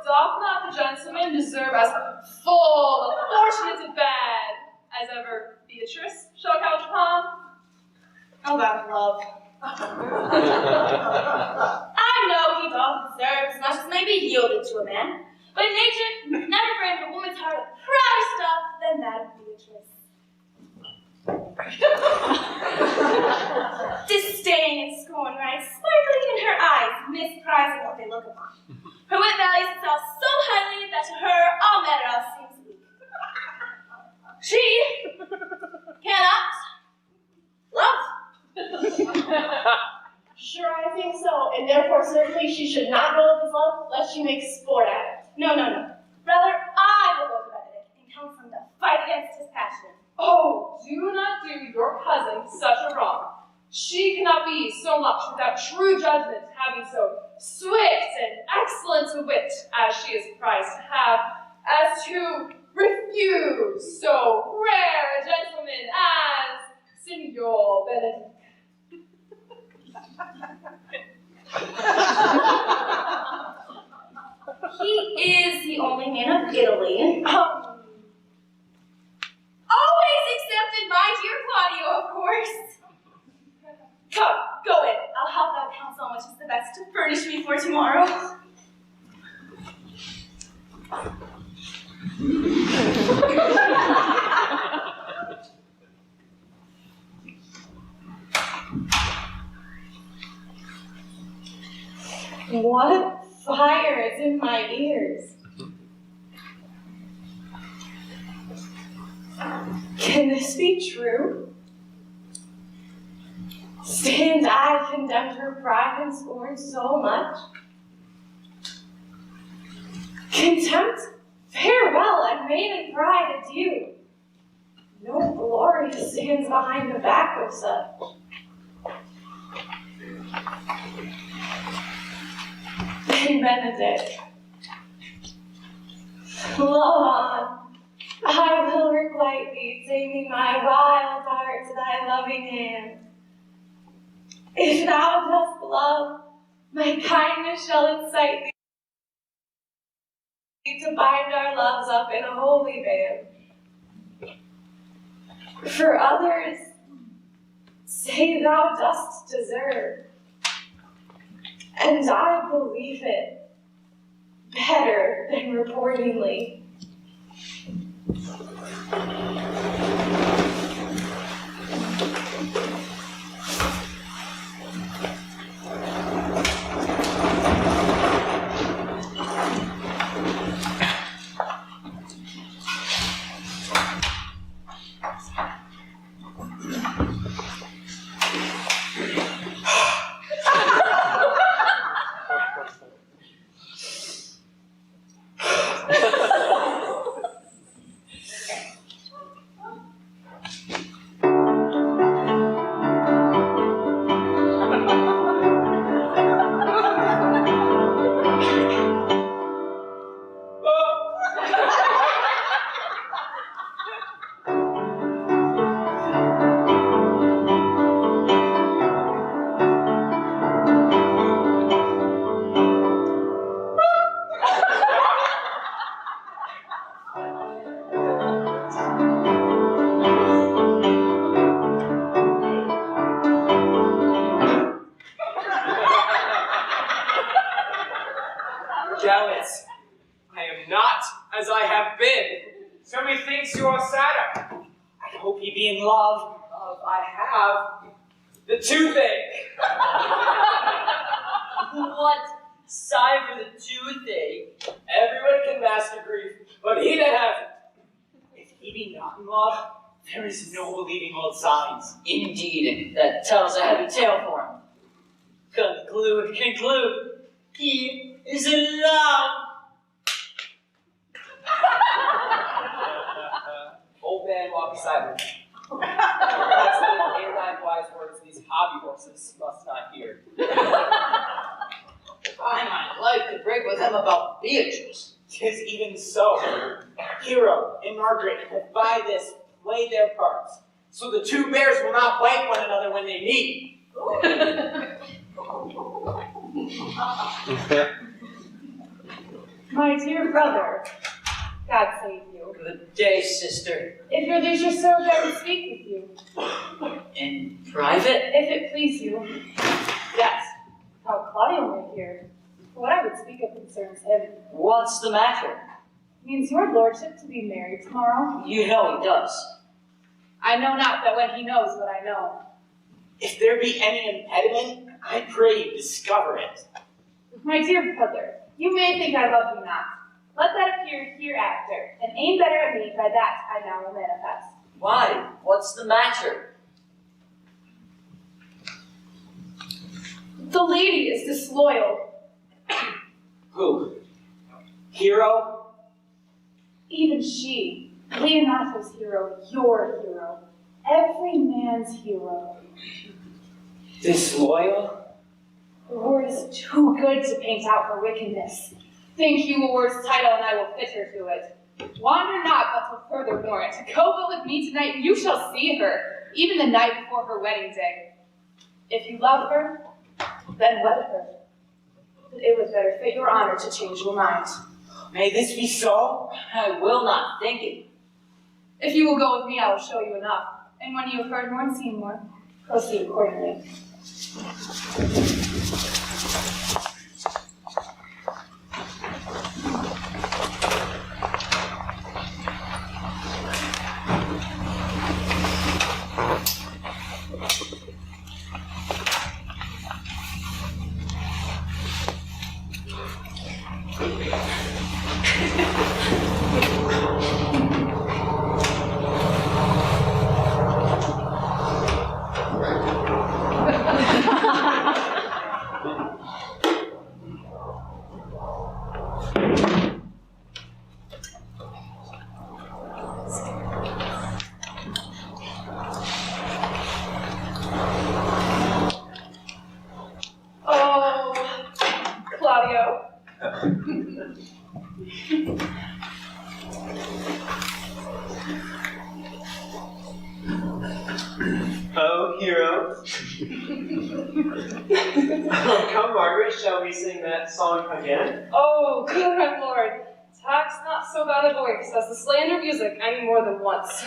Doth not the gentleman deserve as full of fortunate and bad as ever Beatrice shall couch upon? Oh, God of love. I know he doth deserve as much as may be yielded to a man, but nature never framed a woman's heart of prouder stuff than that of Beatrice. Disdain and scorn rise sparkling in her eyes, misprizing what they look upon. Her wit values itself so highly that to her all matter else seems weak. She cannot love. Sure, I think so, and therefore certainly she should not know of his love, lest she make sport at it. No. Rather, I will go to Benedict and counsel him to fight against his passion. Oh, do not do your cousin such a wrong. She cannot be so much without true judgment, having so swift and excellent a wit as she is prized to have, as to refuse so rare a gentleman as Signor Benedict. He is the only man of Italy. Always excepted my dear Claudio, of course. Come, go in. I'll help out counsel on which is the best to furnish me for tomorrow. What fire is in my ears? Can this be true? Stand I condemned her pride and scorn so much? Contempt, farewell, and maiden pride adieu. No glory stands behind the back of such. Then Benedict, love on. I will requite thee, taming my wild heart to thy loving hand. If thou dost love, my kindness shall incite thee to bind our loves up in a holy band. For others, say thou dost deserve, and I believe it better than reportingly. jealous. I am not as I have been. So methinks you are sadder. I hope he be in love. I have the toothache. What? Sigh for the toothache. Everyone can master grief, but he that hasn't. If he be not in love, there is no believing old signs. Indeed, that tells a heavy tale for him. Conclude. He is in love. Old man, walk beside me. That's the 8 or 9 wise words these hobby horses must not hear. I might like to break with him about Beatrice. 'Tis even so. Hero and Margaret have by this played their parts, so the two bears will not bite one another when they meet. My dear brother, God save you. Good day, sister. If your leisure served, I would speak with you. In private? If it please you. Yes, how Claudio may hear. What I would speak of concerns him. What's the matter? Means your lordship to be married tomorrow? You know he does. I know not that when he knows what I know. If there be any impediment, I pray you discover it. My dear brother, you may think I love you not. Let that appear hereafter, and aim better at me by that I now will manifest. Why? What's the matter? The lady is disloyal. Who? Hero? Even she, Leonato's hero, your hero, every man's hero. Disloyal? The word is too good to paint out her wickedness. Think you a word's title, and I will fit her to it. Wander not, but till further warrant. Go but with me tonight, and you shall see her, even the night before her wedding day. If you love her, then wed her. But it would better fit your honor to change your mind. May this be so? I will not think it. If you will go with me, I will show you enough. And when you have heard more and seen more, proceed accordingly. Oh, hero. Oh, come, Margaret, shall we sing that song again? Oh, good my lord, tax not so bad a voice as to slander music any more than once.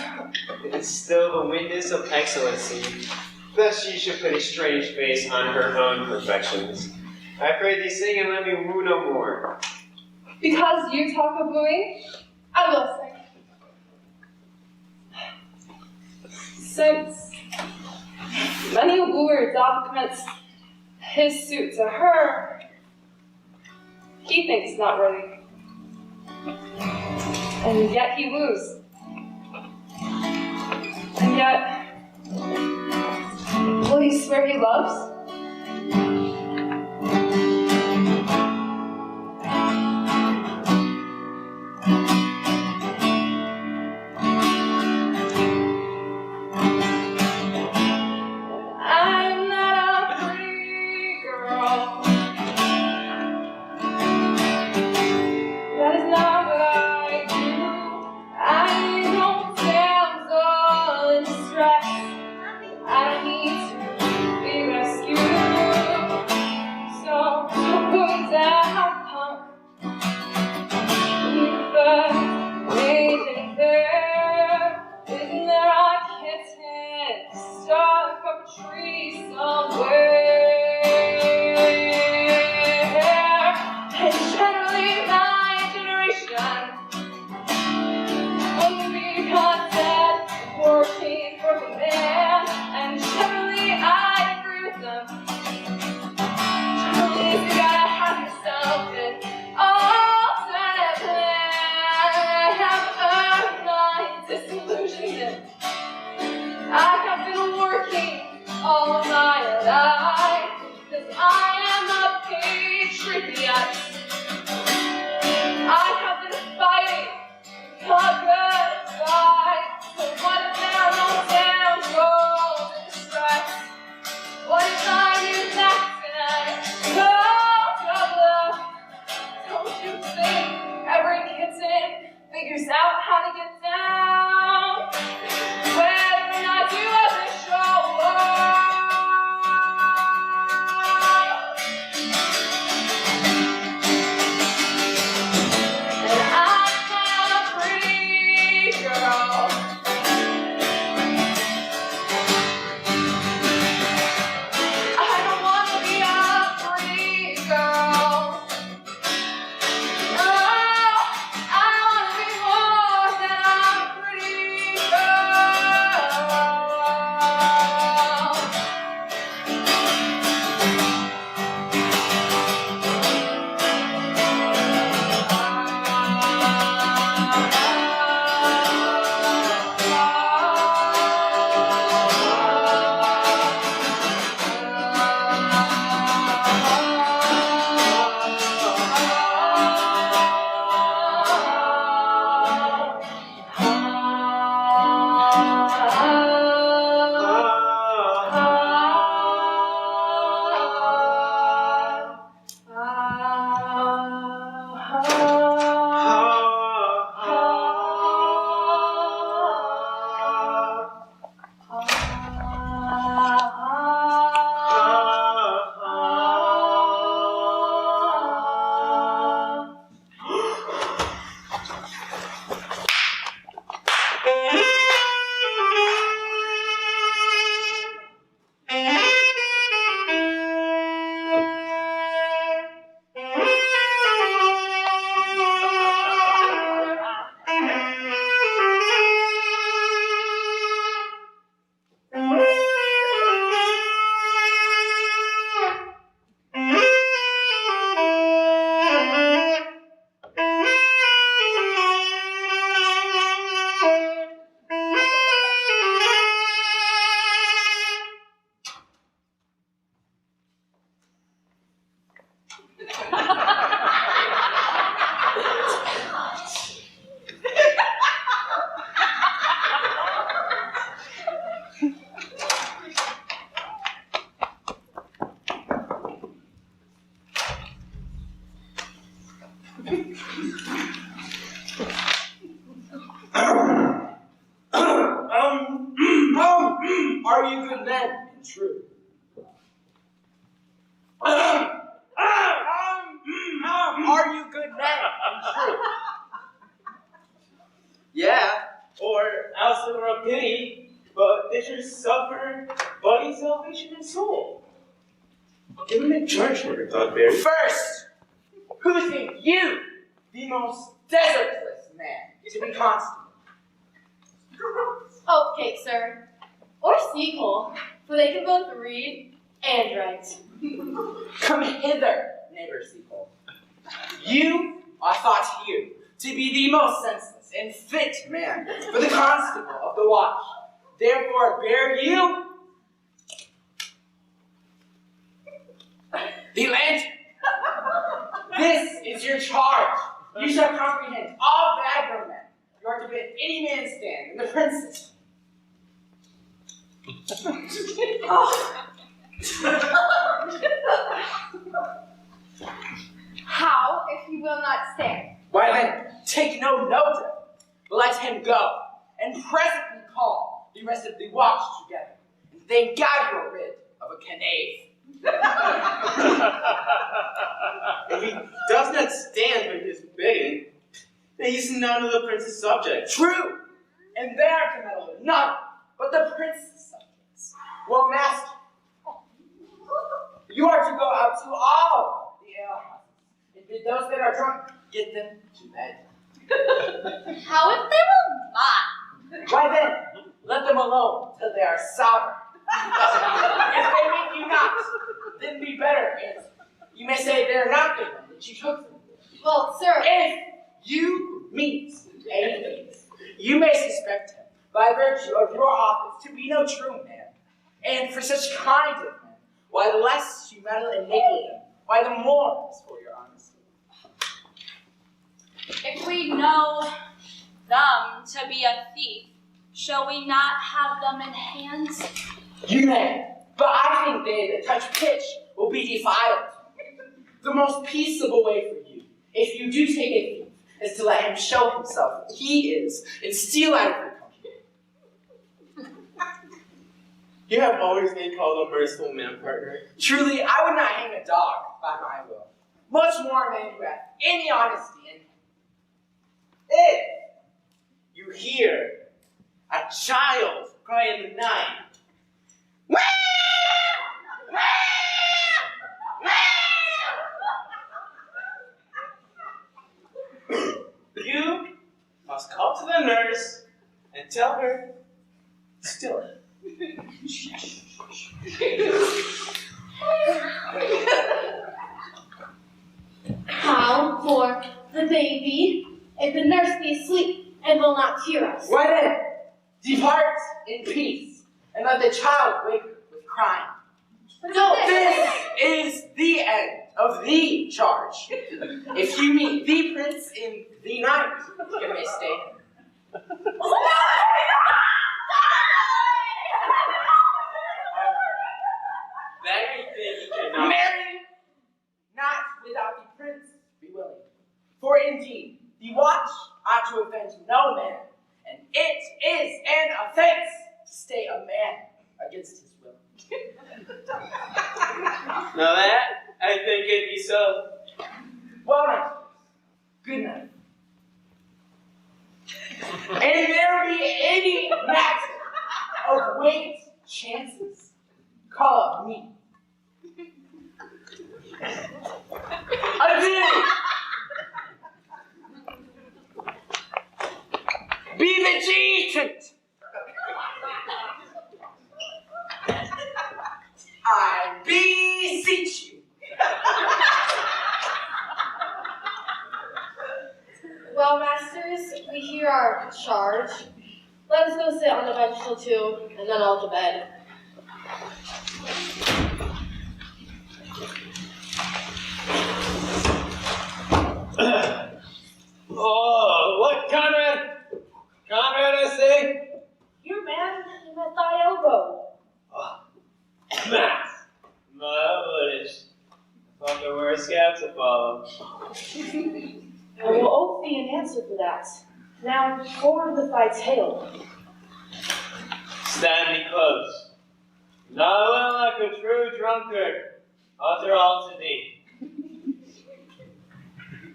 It is still the witness of excellency that she should put a strange face on her own perfections. I pray thee sing and let me woo no more. Because you talk of wooing, I will sing. Since many a wooer doth commence his suit to her, he thinks not worthy, and yet he woos. And yet, will he swear he loves? I'm not a pretty girl. That is not what I do. I don't damsel in distress. I don't need to be rescued. figures out how to get down. Whether or not you ever show and I'm not a free girl. I don't want to be a free girl. No, I want to be more than a pretty girl. Are you good men and true? Are you good men and true? Yeah, or else they were a pity, but they should suffer body, salvation, and soul. Give him a church, never thought, Barry. First, who think you the most desertless man to be constable? Okay, sir. Or sequel, for they can both read and write. Come hither, neighbor Sequel. You are thought here to be the most senseless and fit man for the constable of the watch. Therefore, bear you the lantern. This is your charge. You shall comprehend all vagabond men. You are to bid any man stand in the princess. How if he will not stand? Why then, take no note of it, but let him go, and presently call the rest of the watch together, and thank God you are rid of a knave. If he does not stand when he is bidding, then he's none of the prince's subjects. True, and they are to meddle with none but the prince's subjects. Well, master, you are to go out to all the alehouses, and bid those that are drunk, get them to bed. How if they will not? Why then, let them alone till they are sober. If they make you not, then be better, and you may say they are not good men, that you took them. Well, sir. If you meet any things, you may suspect him, by virtue of your office, to be no true man. And for such kind of men, why the less you meddle and neglect them, why the more is for your honesty. If we know them to be a thief, shall we not have them in hands? You may, but I think they that touch pitch will be defiled. The most peaceable way for you, if you do take a thief, is to let him show himself who he is and steal out of your company. You have always been called a merciful man, partner. Truly, I would not hang a dog by my will. Much more a man who hath any honesty in him. If you hear a child cry in the night, you must call to the nurse and tell her to still it. How for the baby, if the nurse be asleep and will not hear us? Why then, depart in peace, and let the child wake with crying. No, This is the end of the charge. If you meet the prince in the night, you may stay. Very thing cannot marry, not without the prince be willing. For indeed, the watch ought to offend no man, and it is an offense to stay a man against his will. Now that, I think it be so. Well, my good night. And if there be any matter of weight chances, call up me. Adieu! Be vigilant! I beseech you. Well, masters, we hear our charge. Let us go sit on the bench till 2, and then all to bed. Oh, what, Conrad? Conrad, I say? Here, man, I'm at thy elbow. Oh, Matt. My foolish. I thought there were a scab to follow. I will oath thee an answer for that. Now, forward with thy tale. Stand me close. Not well like a true drunkard. Utter all to thee.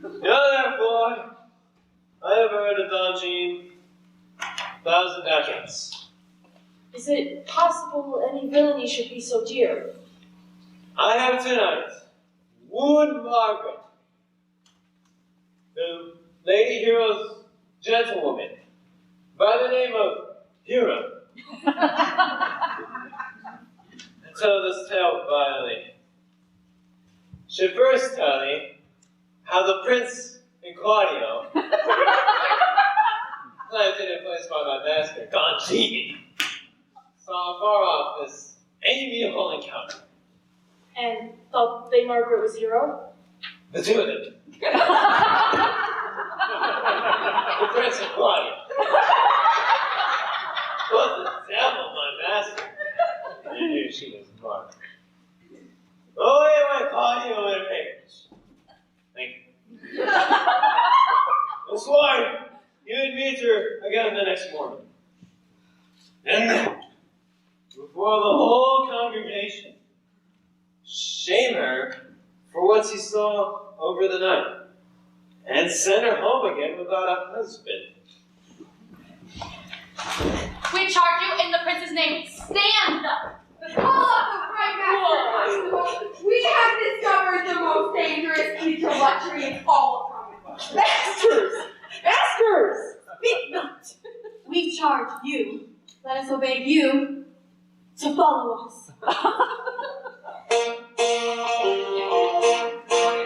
Therefore, I have heard of Don Jean, 1,000 ducats. Is it possible any villainy should be so dear? I have tonight wooed Margaret, the Lady Hero's gentlewoman, by the name of Hero. To tell this tale vilely, should first tell thee how the Prince and Claudio, planted in place by my master, Don Jean, saw afar off this amiable encounter. And thought they Margaret was hero? The two of them. The Prince and Claudio. What the devil, my master? I knew she was Margaret. Oh, yeah, my Claudio in a page. Thank you. I swore you'd meet her again the next morning. And then, before the whole congregation, shame her for what she saw over the night, and send her home again without a husband. We charge you in the prince's name. Stand up! Hold up, right, Master. We have discovered the most dangerous creature luxury in all of comic books. Masters! Masters! Speak not! We charge you. Let us obey you to follow us.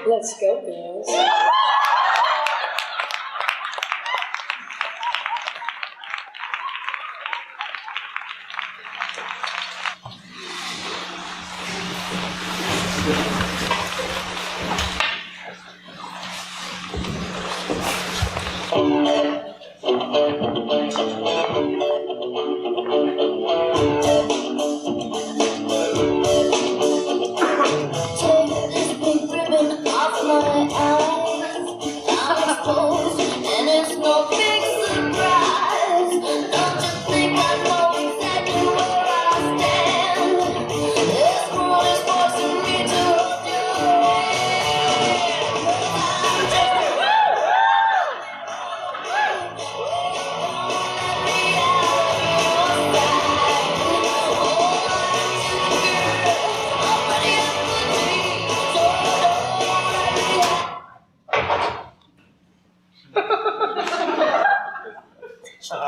Let's go, girls. Take this pink ribbon off my eyes. I'm exposed Trough,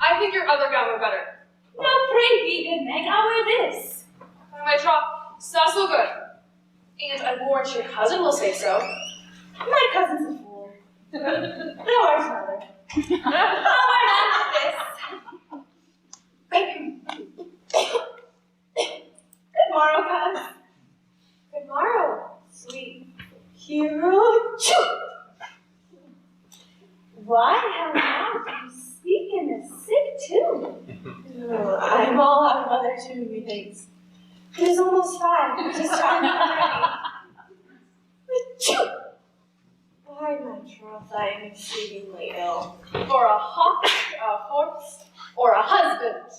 I think your other gown were better. No, pray be good, Meg. I'll wear this. My Trough, so good. And I warrant your cousin will say so. My cousin's a fool. No, ours mother. I'll wear none of this. Good morrow, cuz. Good morrow, sweet hero. Why, how now do you speak in a sick tune? I'm all out of mother too, methinks. It is almost 5. Just time to ready. Why, my troth, I am exceedingly ill. For a hawk, a horse, or a husband.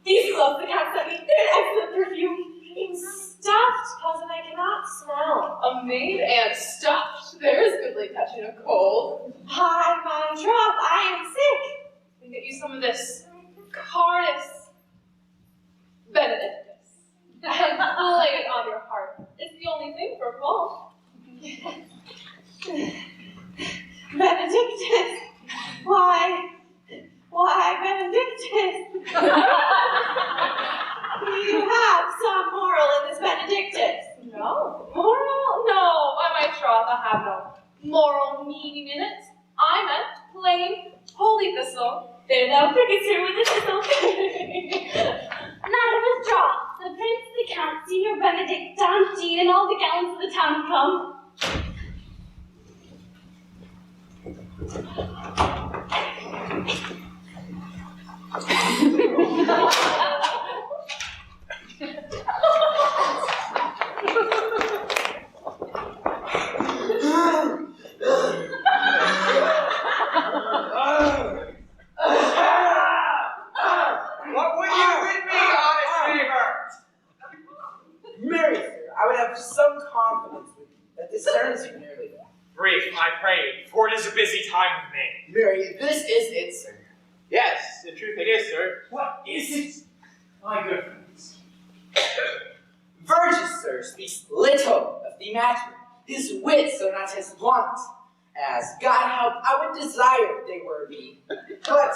These gloves the cat sent me, they're excellent perfume. I'm stuffed, cousin, I cannot smell. A maid and stuffed. There's goodly catching a cold. Hi, my troth, I am sick. We get you some of this Cardus Benedictus. And lay it on your heart. It's the only thing for a fall. Benedictus. Why, Benedictus? You have some moral in this Benedictus. No. Moral? No, by my troth, I have no moral meaning in it. I meant plain holy thistle. There thou prickest her with a thistle. Not a withdraw. The prince, the count, senior Benedict, Don Jean, and all the gallants of the town come. What would you with me, honest neighbor? Mary, sir, I would have some confidence with you that discerns you nearly. Brief, I pray, for it is a busy time with me. Mary, this is it, sir. Yes, in truth it is, sir. What is it, my good friends? Verges, sir, speaks little of the matter. His wits are not as blunt as, God help, I would desire they were me. But,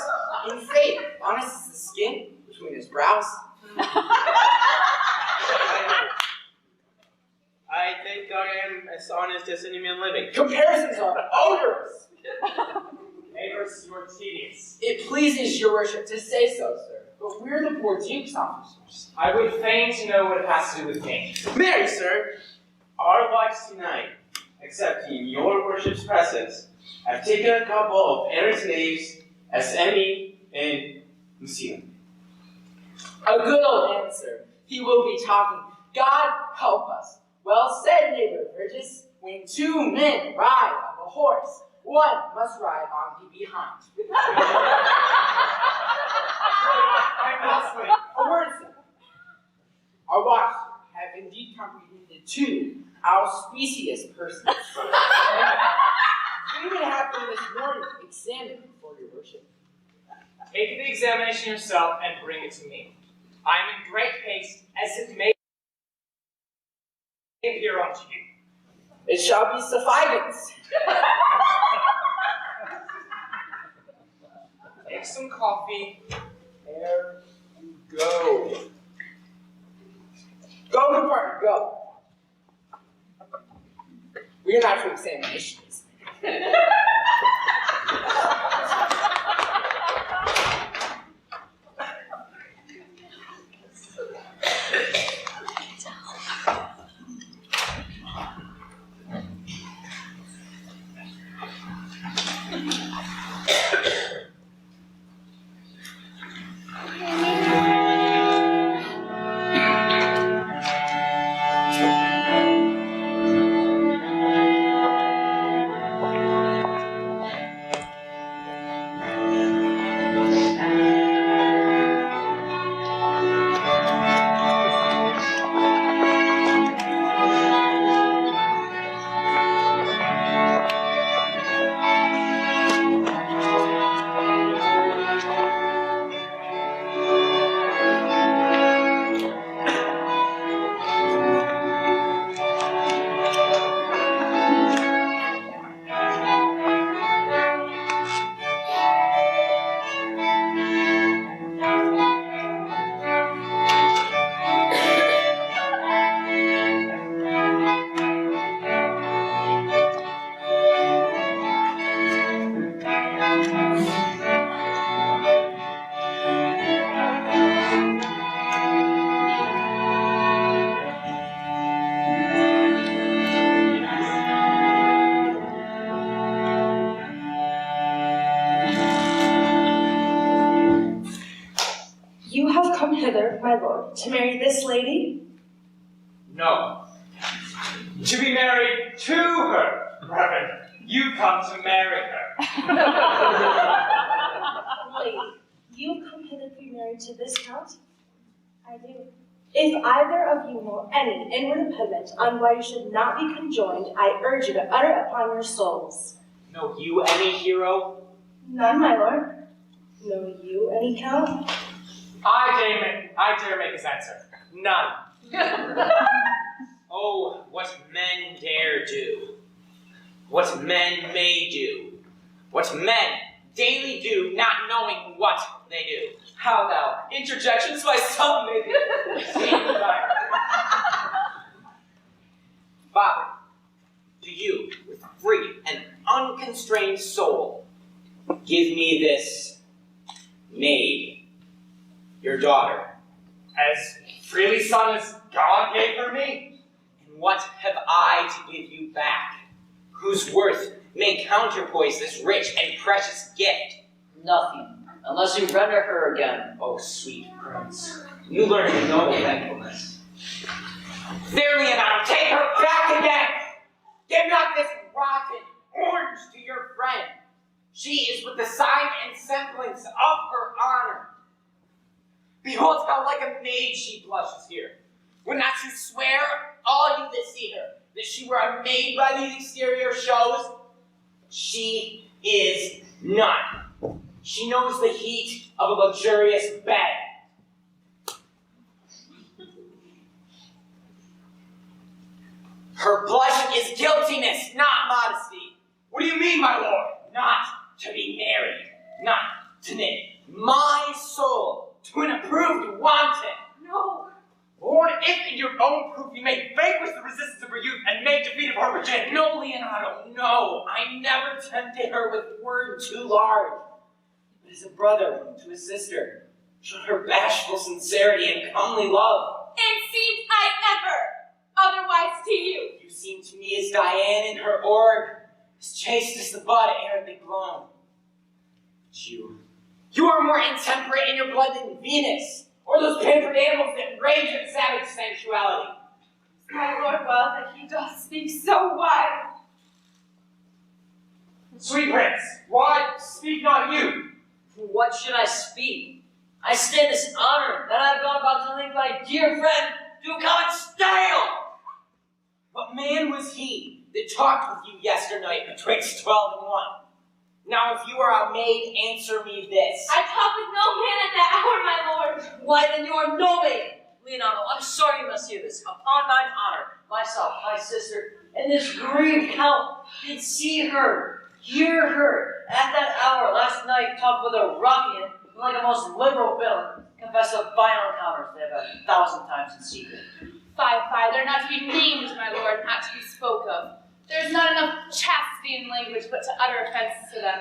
in faith, honest is the skin between his brows. I think I am as honest as any man living. Comparisons are odorous. Neighbors, you are tedious. It pleases your worship to say so, sir. But we're the poor Duke's officers. I would fain to know what it has to do with me. Mary, sir, our lives tonight, except in your worship's presence, have taken a couple of errant slaves as Emmy and Lucille. A good old answer. He will be talking. God help us. Well said, neighbor Burgess. When 2 men ride on a horse, one must ride on the behind. I'm listening. A word, sir. Our watch have indeed comprehended 2 auspicious persons. We would have them this morning examined before your worship. Take the examination yourself and bring it to me. I am in great haste, as it may appear unto you. It shall be sufficient. Take some coffee. There you go. Go, good partner, go. We are not for examinations. hither, my lord, to marry this lady? No. To be married to her, Reverend. You come to marry her. Lady, you come hither to be married to this count? I do. If either of you know any inward impediment on why you should not be conjoined, I urge you to utter it upon your souls. Know you any hero? None, my lord. Know you any count? I dare make his answer. None. Oh, what men dare do. What men may do. What men daily do, not knowing what they do. How now? Interjections by some may be. Father, to you, with free and unconstrained soul, give me this maid, your daughter. As freely son as God gave her me. And what have I to give you back, whose worth may counterpoise this rich and precious gift? Nothing, unless you render her again. Oh, sweet prince, you learn to know thankfulness. There, Leonardo, take her back again! Give not this rotten orange to your friend. She is but the sign and semblance of her honor. Behold how like a maid she blushes here. Would not you swear, all you that see her, that she were a maid by these exterior shows? She is none. She knows the heat of a luxurious bed. Her blush is guiltiness, not modesty. What do you mean, my lord? Not to be married, not to knit my soul to an approved wanton. No. Lord, if in your own proof you may vanquish the resistance of her youth and make defeat of her virginity. No, Leonardo, no. I never tempted her with word too large. But as a brother to a sister, showed her bashful sincerity and comely love. And seemed I ever otherwise to you? You seem to me as Diane in her orb, as chaste as the bud errantly blown. But you are more intemperate in your blood than Venus, or those pampered animals that rage at savage sensuality. My lord, well that he doth speak so wide. Sweet prince, why speak not you? What should I speak? I stand this honor that I've gone about to link my dear friend to a common stale. What man was he that talked with you yesternight betwixt 12 and 1? Now, if you are a maid, answer me this. I talk with no man at that hour, my lord. Why, then you are no maid. Leonardo, I'm sorry you must hear this. Upon mine honor, myself, my sister, and this grieved count did see her, hear her, at that hour last night talk with a ruffian, who, like a most liberal villain, confessed of violent encounters they have had 1,000 times in secret. Fie, they're not to be named, my lord, not to be spoke of. There's not enough chastity in language but to utter offense to them.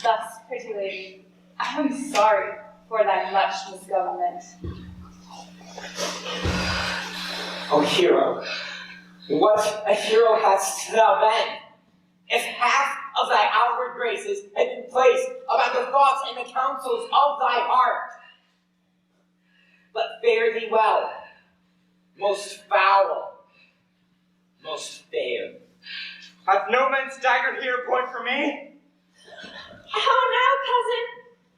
Thus, pretty lady, I am sorry for thy much misgovernment. O hero, what a hero hast thou been! If half of thy outward graces had been placed about the thoughts and the counsels of thy heart. But fare thee well, most foul, most fair. Hath no man's dagger here point for me? How now, cousin?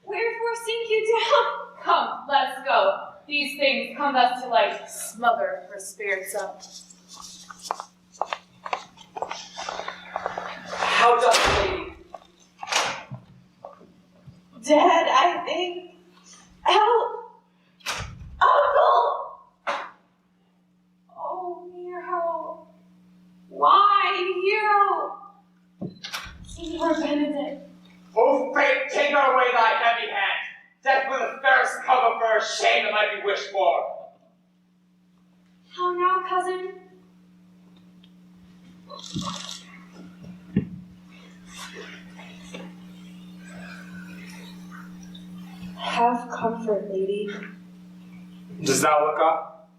Wherefore sink you down? Come, let us go. These things come thus to light. Smother her spirits up. How doth the lady? Dead, I think. Help! Uncle! Oh, Hero. Why, Hero? Senor Benedict. O fate, take away thy heavy hand. Death were the fairest cover for a shame that might be wished for. How now, cousin? Have comfort, lady. Dost thou look up?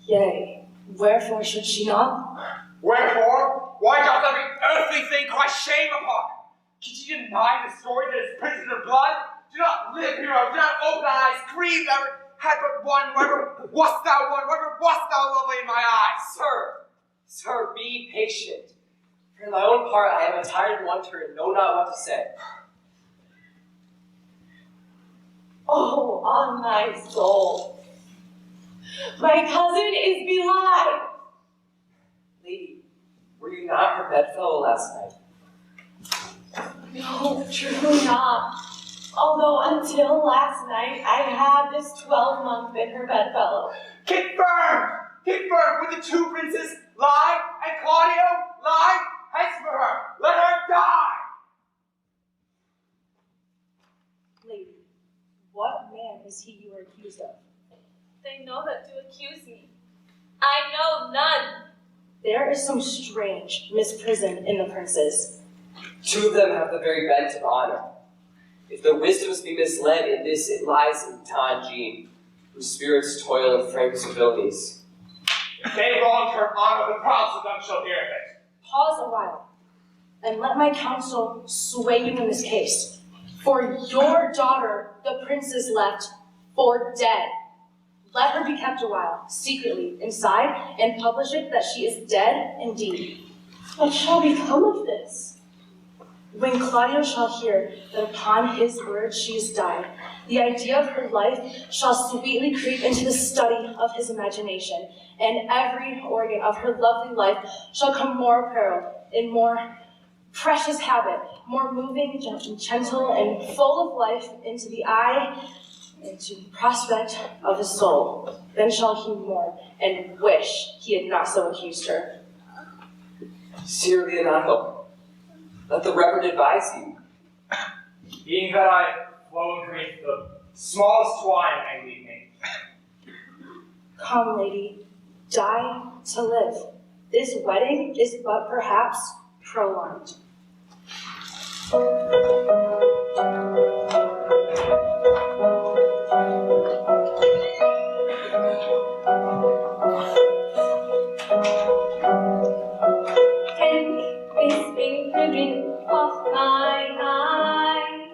Yea, wherefore should she not? Wherefore? Why doth every earthly thing cry shame upon her? Can she deny the story that is printed in her blood? Do not live, hero. Do not open eyes. Grieve ever. Had but one. Wherever wast thou one? Wherever wast thou lovely in my eyes? Sir, be patient. For my own part, I am a tired wonder and know not what to say. Oh, on my soul. My cousin is belied. Lady, were you not her bedfellow last night? No, truly not. Although until last night, I had this 12-month been her bedfellow. Confirmed! Confirmed with the two princes, lie, and Claudio, lie, hence for her. Let her die! Lady, what man is he you are accused of? They know that to accuse me. I know none. There is some strange misprison in the princes. Two of them have the very bent of honor. If their wisdoms be misled in this, it lies in Don Jean, whose spirits toil in frank civilities. If they wrong her honor, the proud Saddam shall hear of it. Pause a while, and let my counsel sway you in this case. For your daughter, the princess left for dead. Let her be kept a while, secretly, inside, and publish it that she is dead indeed. What shall become of this? When Claudio shall hear that upon his word she is died, the idea of her life shall sweetly creep into the study of his imagination, and every organ of her lovely life shall come more apparelled in more precious habit, more moving, gentle, and full of life into the eye, into the prospect of his soul. Then shall he mourn and wish he had not so accused her. Sir Leonardo, let the Reverend advise you. Being that I flow in grief, the smallest twine may leave me. Come, lady, die to live. This wedding is but perhaps prolonged. Off my eyes,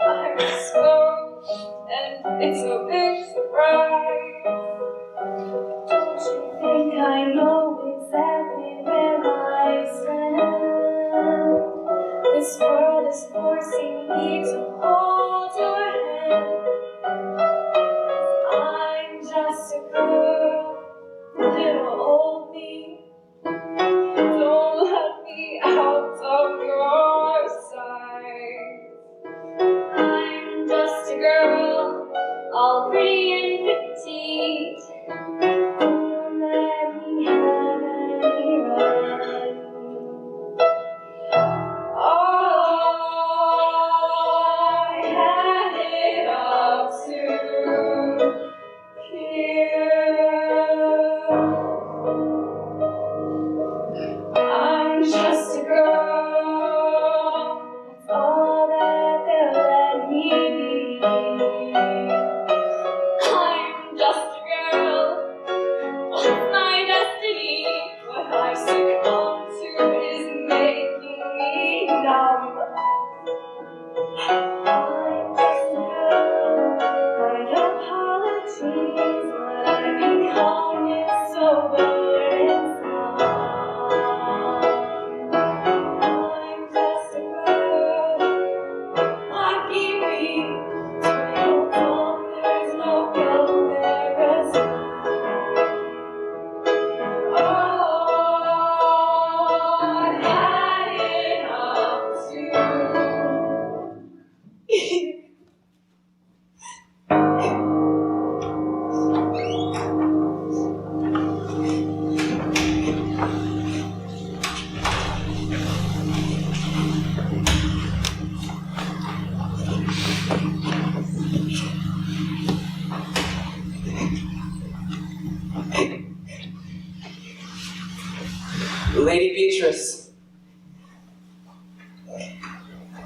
I'm exposed, and it's a big surprise. Don't you think I know exactly where I stand? This world is forcing me to hold your hand. I'm just a girl, little old me. Don't let me out of your sight. I'm just a girl, all pretty and petite. Don't let me have any right. Oh, I had it up to here. I'm just a girl, that's all that they'll let me be. I'm just a girl, what's my destiny? What I succumb to is making me numb. I'm just a girl, my apologies. What I become is so burdensome. I'm just a girl, like you. Twinkle come, there's no guilt there as oh, I've had it up to Lady Beatrice,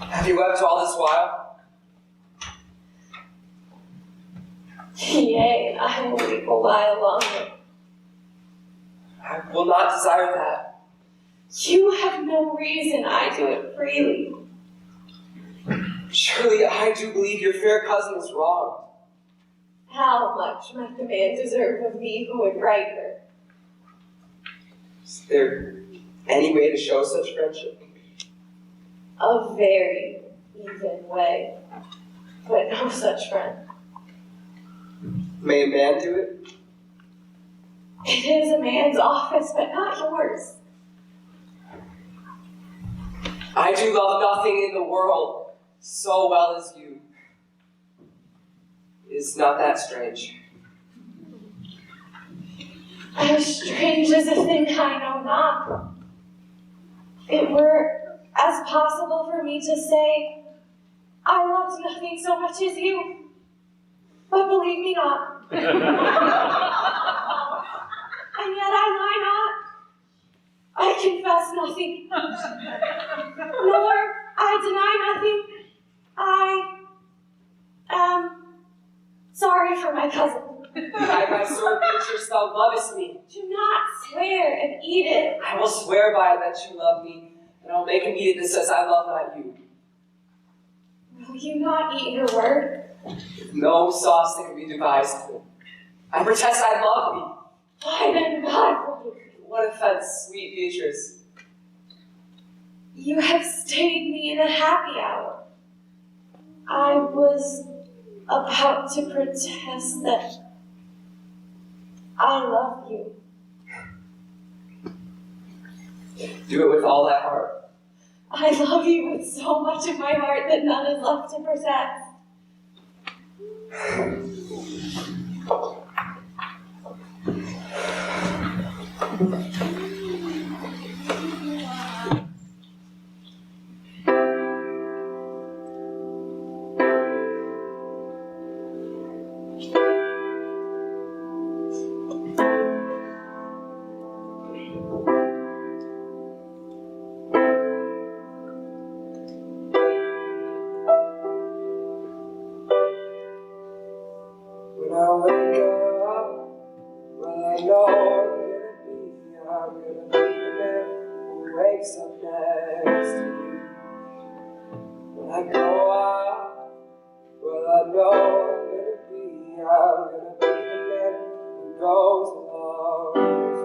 have you wept all this while? Yea, I will weep a while longer. I will not desire that. You have no reason, I do it freely. Surely I do believe your fair cousin is wrong. How much might the man deserve of me who would write her? Is there any way to show such friendship? A very even way, but no such friend. May a man do it? It is a man's office, but not yours. I do love nothing in the world so well as you. Is not that strange? As strange as a thing I know not. It were as possible for me to say, I loved nothing so much as you, but believe me not. And yet I lie not. I confess nothing, nor I deny nothing. I am sorry for my cousin. By my sword, Beatrice, thou lovest me. Do not swear and eat it. I will swear by that you love me, and I will make him eat it that says I love not you. Will you not eat your word? With no sauce that can be devised. I protest I love thee. Why then, God forbid? What offense, sweet Beatrice? You have stayed me in a happy hour. I was about to protest that I love you. Do it with all that heart. I love you with so much of my heart that none is left to protest. When I wake up, well I know I'm gonna be the man who wakes up next to you. When I go out, well I know I'm gonna be the man who goes along with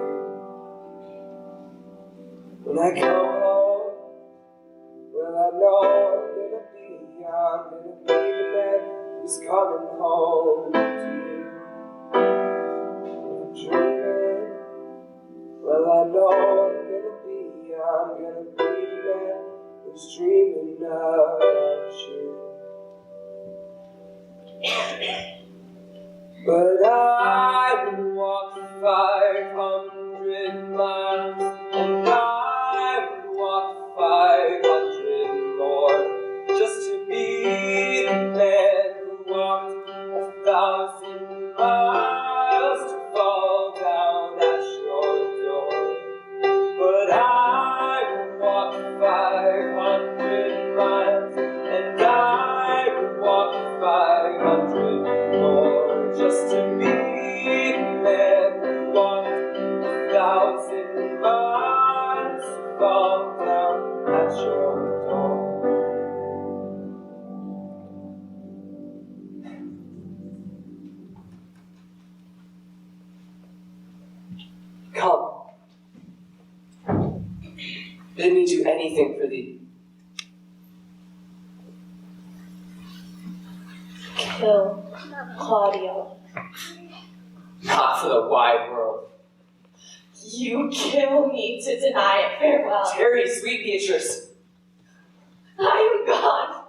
you. When I come home, well I know I'm gonna be the man who's coming home to you. When I'm dreaming, well I know I'm gonna be the man who's dreaming about you. But I would walk 500 miles, and I would walk 500 more, just to be the man who walked 1,000 miles to fall down at your door. But I would walk 500 miles, and I would walk 500 more, just to be the man who walked 1,000 miles to fall down at your door. Come. Bid me do anything for thee. Kill Claudio. Not for the wide world. You kill me to deny it. Farewell. Tarry, sweet Beatrice. I am gone.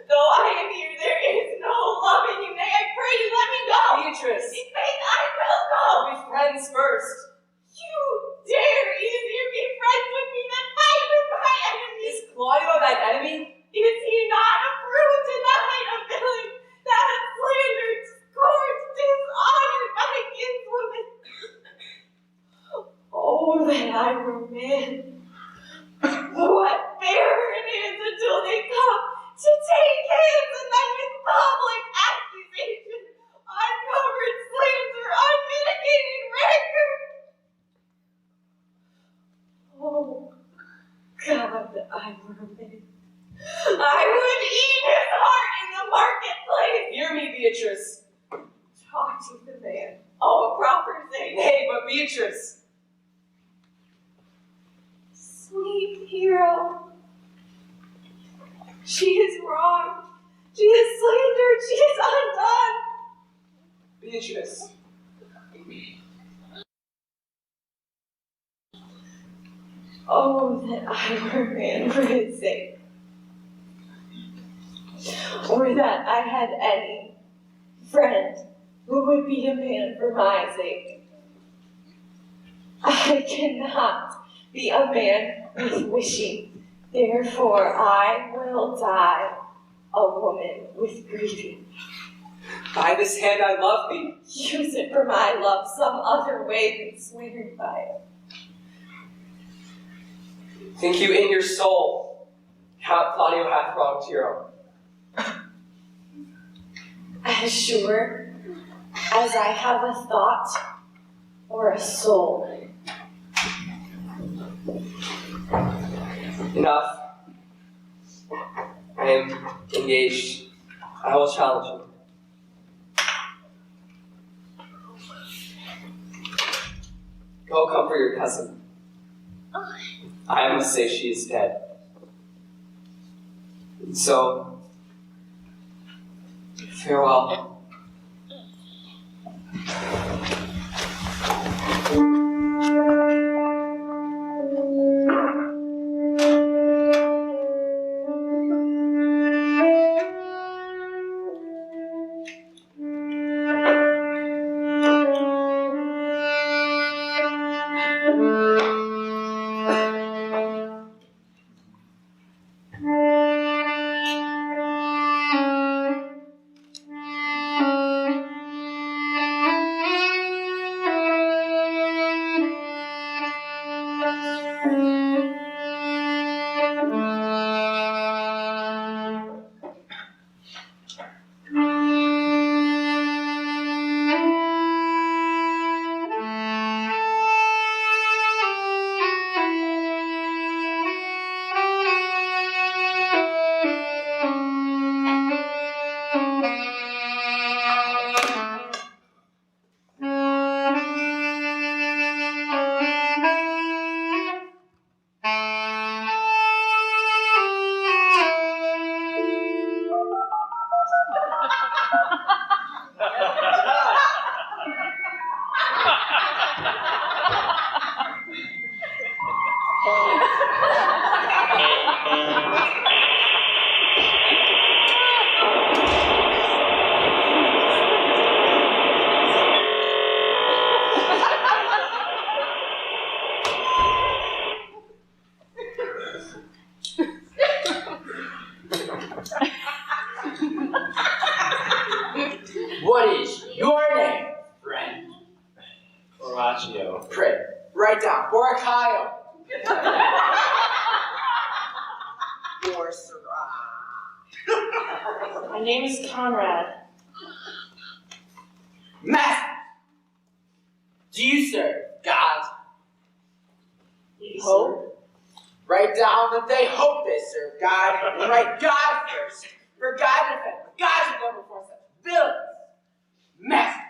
Though I am here, there is no love in you. Nay, I pray you let me go. Beatrice. In faith, I will go. We'll be friends first. You dare easier be friends with me than fight with my enemy. Is Claudio thine enemy? Is he not a brute and a villain that has slandered, scourged, dishonored my kinswoman? Oh, that I were man. What She is wrong. She is slandered. She is undone. Beatrice. Oh, that I were a man for his sake. Or that I had any friend who would be a man for my sake. I cannot be a man with wishing, therefore I will die a woman with grieving. By this hand I love thee. Use it for my love some other way than swearing by it. Think you in your soul, Count Claudio hath wronged Tiro? As sure as I have a thought or a soul. Enough. I am engaged. I will challenge you. Go comfort your cousin. I must say she is dead. And so, farewell. What is your name, friend? Horatio. Pray, write down. Boracchio. Your Sarah. My name is Conrad. Master, do you serve God? Hope? Write down that they hope they serve God, and write God first. For God to defend, for God to go before such villains. Masters,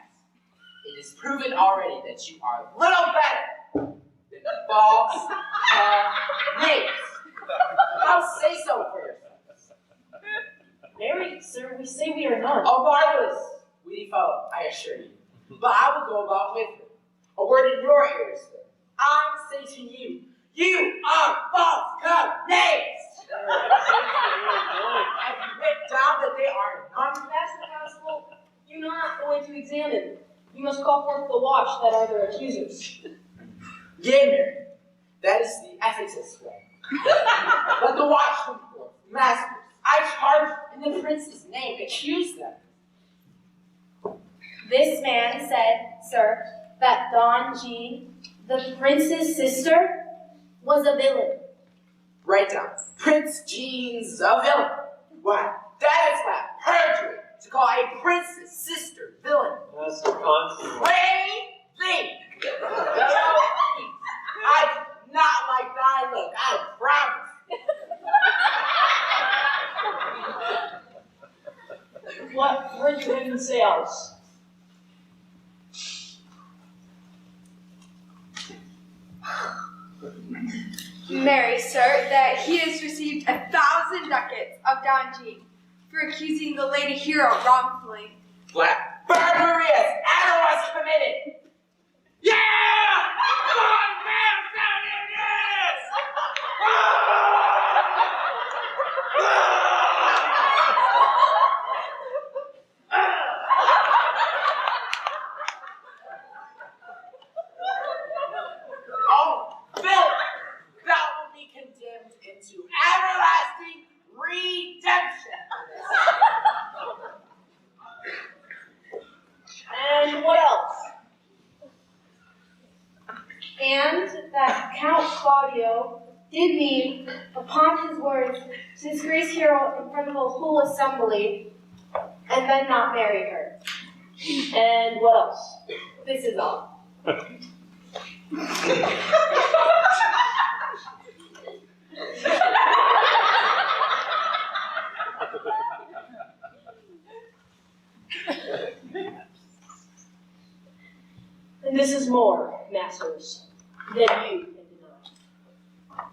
it is proven already that you are little better than false names. I'll say so for yourselves. Marry, sir, we say we are none. A marvelous, witty fellow, I assure you. But I will go about with him. A word in your ears, sir. I say to you, you are false names. Have you written down that they are none? Master Constable, you're not going to examine. You must call forth the watch that are their accusers. Yea, Mary, that is the ethicist way. Let the watch come forth. Masters, I charge in the prince's name, accuse them. This man said, sir, that Dawn Jean, the prince's sister, was a villain. Write down, Prince Jean's a villain. Why? That is flat perjury to call a prince's sister villain. That's the constable. Crazy! I do not like thy look, I promise. What were you in sales? Marry, sir, that he has received 1,000 1,000 ducats of Don G for accusing the lady hero wrongfully. Black burglary as otherwise committed. Yeah! One man down in this! Oh, Bill, that will be condemned into everlasting redemption. And what else? And that Count Claudio did mean, upon his words, to disgrace Hero in front of a whole assembly, and then not marry her. And what else? This is all. And this is more, masters, than you can deny.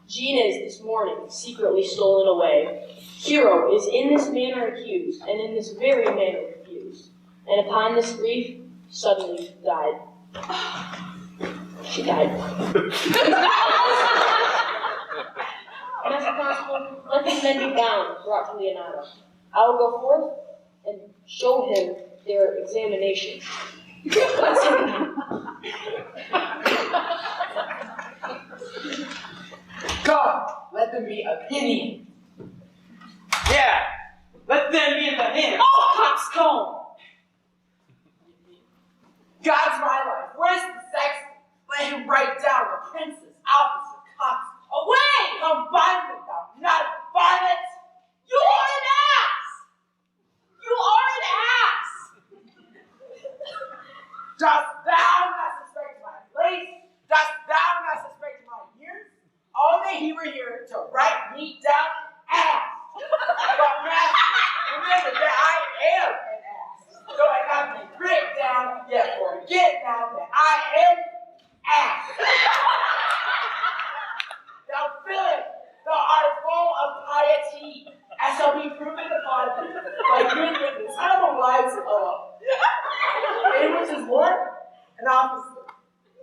Gina is this morning secretly stolen away. Hero is in this manner accused, and in this very manner refused. And upon this grief, suddenly died. She died. Master Constable, let these men be bound, brought to Leonardo. I will go forth and show him their examination. Come, let them be opinion. Yeah, let them be opinion. Oh, coxcomb! God's my life. Where's the sex? Let him write down the princess, officer, cox. Away! Combine with them, not violent. You are an ass! You are an ass! Dost thou not suspect my place? Dost thou not suspect my years? Only he were here to write me down ass. But master, remember that I am an ass. Though I not be written down, yet forget now that I am ass. Thou Philip, thou art full of piety, as shall be proven upon by good witness. I don't know why it's in which is more, an officer.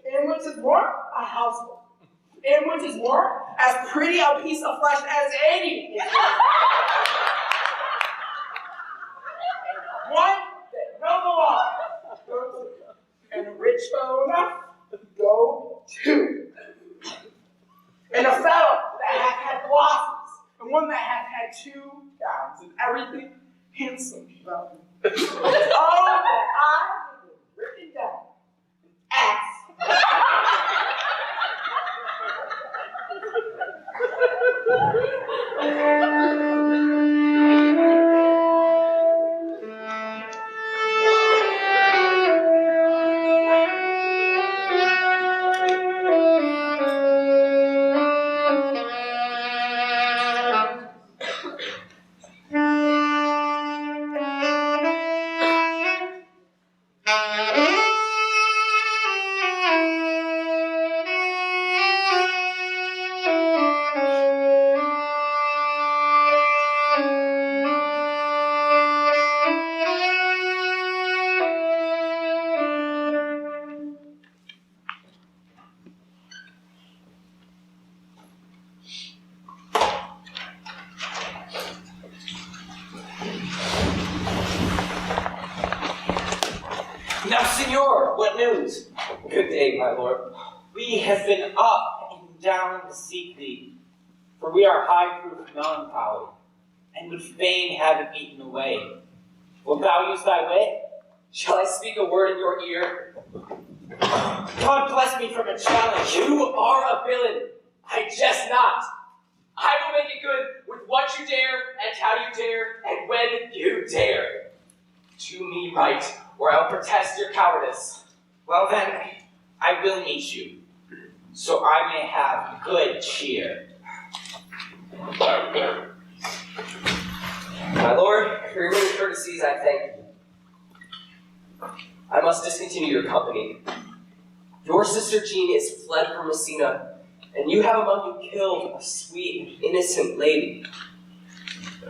In which is more, a household. In which is more, as pretty a piece of flesh as any. One that know the law, go to. And rich fellow enough, go to. And a fellow that hath had blossoms, and one that hath had 2 gowns, and everything handsome about him. Oh, that I have been written down. Ass. Now, Signor, what news? Good day, my lord. We have been up and down to seek thee, for we are high-proof melancholy, and would fain have it eaten away. Wilt thou use thy wit? Shall I speak a word in your ear? God bless me from a challenge. You are a villain. I jest not. I will make it good with what you dare, and how you dare, and when you dare. Do me right, or I'll protest your cowardice. Well then, I will meet you, so I may have good cheer. My lord, for your many courtesies, I thank you. I must discontinue your company. Your sister Jean is fled from Messina, and you have among you killed a sweet, innocent lady.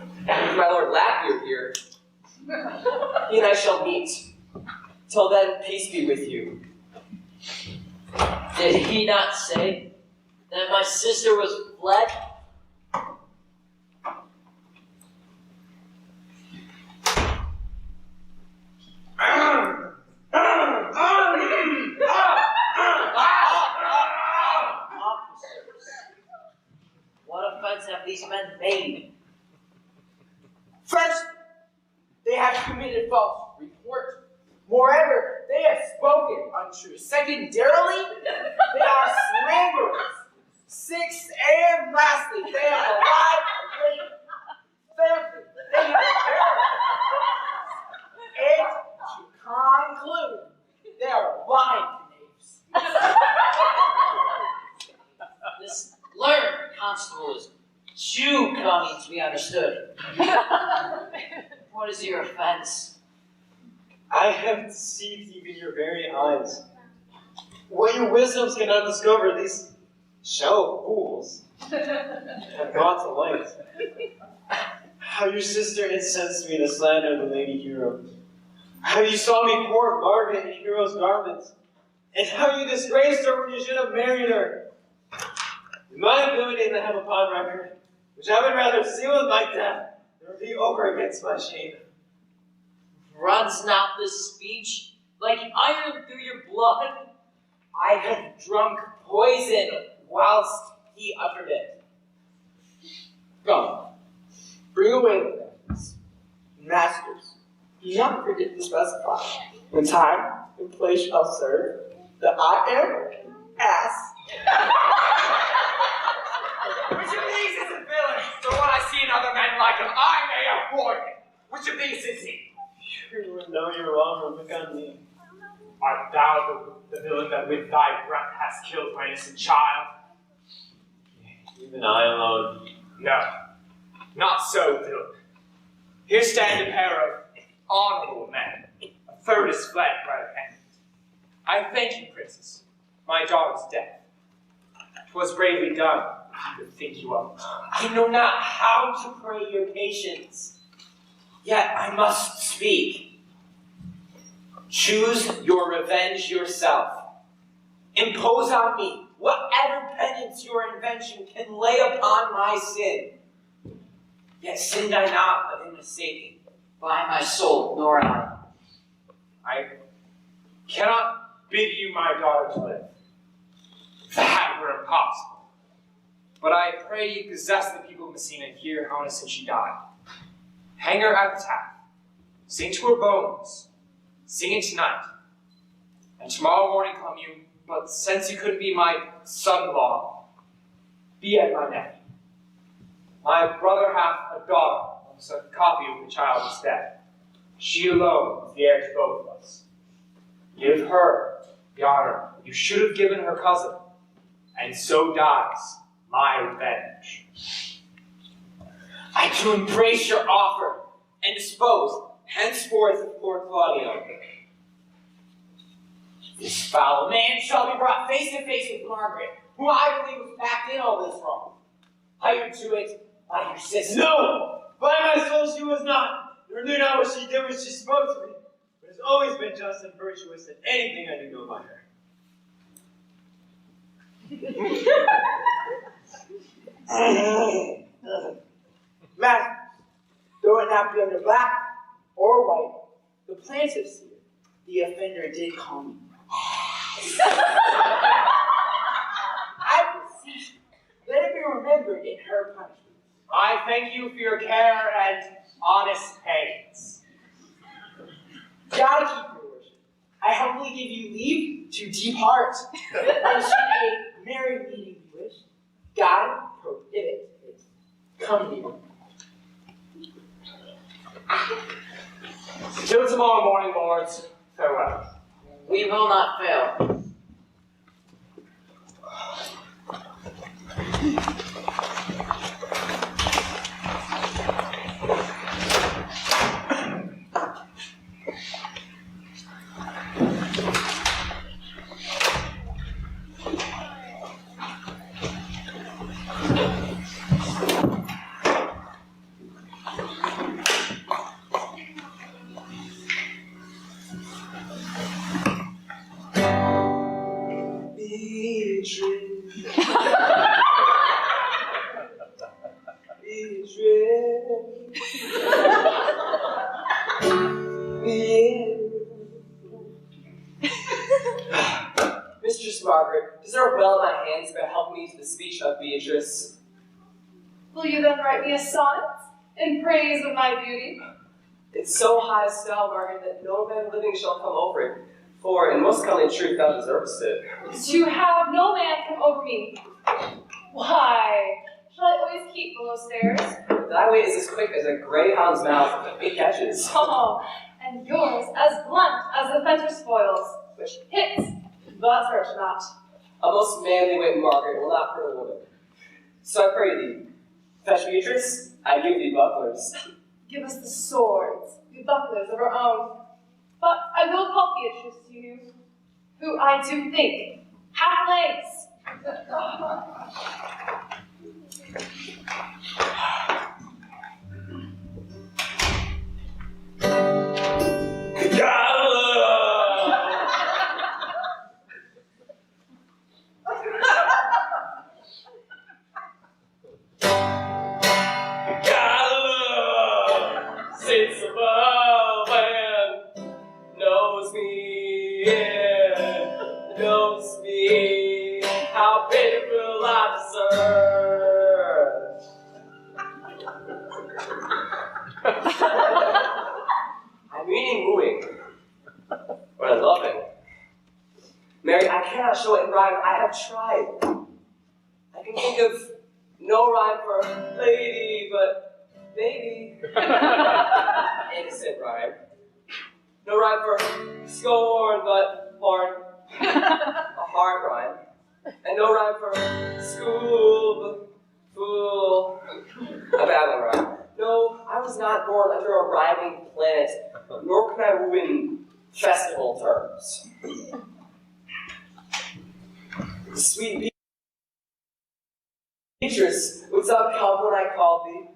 With my Lord Lapbeard here, he and I shall meet. Till then, peace be with you. Did he not say that my sister was fled? Officers, what offense have these men made? First, they have committed false report. Moreover, they have spoken untrue. Secondarily, they are slanderers. Sixth, and lastly, they have lied late. Thirdly, they have terrorized. And to conclude, they are lying knaves. This learned constable is too cunning to be understood. What is your offense? I have deceived even your very eyes. What your wisdoms cannot discover, these shallow fools have brought to light. How your sister incensed me to slander the lady hero. How you saw me court Margaret in hero's garments. And how you disgraced her when you should have married her. In my ability to have upon record, which I would rather seal with my death than be over against my shame. Runs not this speech like iron through your blood? I have drunk poison whilst he uttered it. Go. Bring away the weapons. Masters, do not forget to specify when time and place shall serve that I am ass. Which of these is a villain? So when I see another man like him, I may abhor him. Which of these is he? You would know you're wrong or look on me. Art thou the villain that with thy breath hast killed my innocent child? Even I alone. No, not so, villain. Here stand a pair of honorable men. A third is fled by the hand. I thank you, princess. My daughter's death. 'Twas bravely done, if you could think you of. I know not how to pray your patience, yet I must speak. Choose your revenge yourself. Impose on me whatever penance your invention can lay upon my sin. Yet sinned I not, but in mistaking. By my soul, nor I. I cannot bid you my daughter to live. That were impossible. But I pray you possess the people of Messina and hear how innocent she died. Hang her at the tap. Sing to her bones. Sing it tonight. And tomorrow morning come you, but since you couldn't be my son-in-law, be at my nephew. My brother hath a daughter, whose a copy of the child is dead. She alone is the heir to both of us. Give her the honor you should have given her cousin, and so dies my revenge. I do embrace your offer and dispose henceforth of poor Claudio. This foul man shall be brought face to face with Margaret, who I believe was packed in all this wrong. Hired to it by your sister. No! By my soul she was not, nor knew not what she did when she spoke to me, but has always been just and virtuous in anything I do know about her. Master, though it not be under black or white, the plaintiff's here, the offender did call me. I beseech you, let it be remembered in her punishment. I thank you for your care and honest pains. God keep your worship. I humbly give you leave to depart. And should a merry meeting be wished, God prohibit it. Come here. Till tomorrow morning, lords. Farewell. We will not fail. Margaret, deserve well at my hands by helping me to the speech of Beatrice. Will you then write me a sonnet in praise of my beauty? It's so high a style, Margaret, that no man living shall come over it. For, in most comely truth, thou deservest it. To have no man come over me. Why? Shall I always keep below stairs? Thy way is as quick as a greyhound's mouth it catches. Oh, and yours as blunt as the fencer spoils, which hits, but hurts not. A most manly way, Margaret, will not hurt a woman. So I pray thee, fetch Beatrice, I give thee bucklers. Give us the swords, the bucklers of our own. But I will call Beatrice to you, who I do think have legs. Sits above and knows me, yeah, knows me, how pitiful I deserve. I mean wooing, or loving. Mary, I cannot show it in rhyme. I have tried. I can think of no rhyme for lady, but baby. Innocent rhyme. No rhyme for scorn, but horn. A hard rhyme. And no rhyme for school, but fool. A bad one rhyme. No, I was not born under a rhyming planet, nor can I ruin festival terms. Sweet Beatrice, wouldst thou come when I called thee?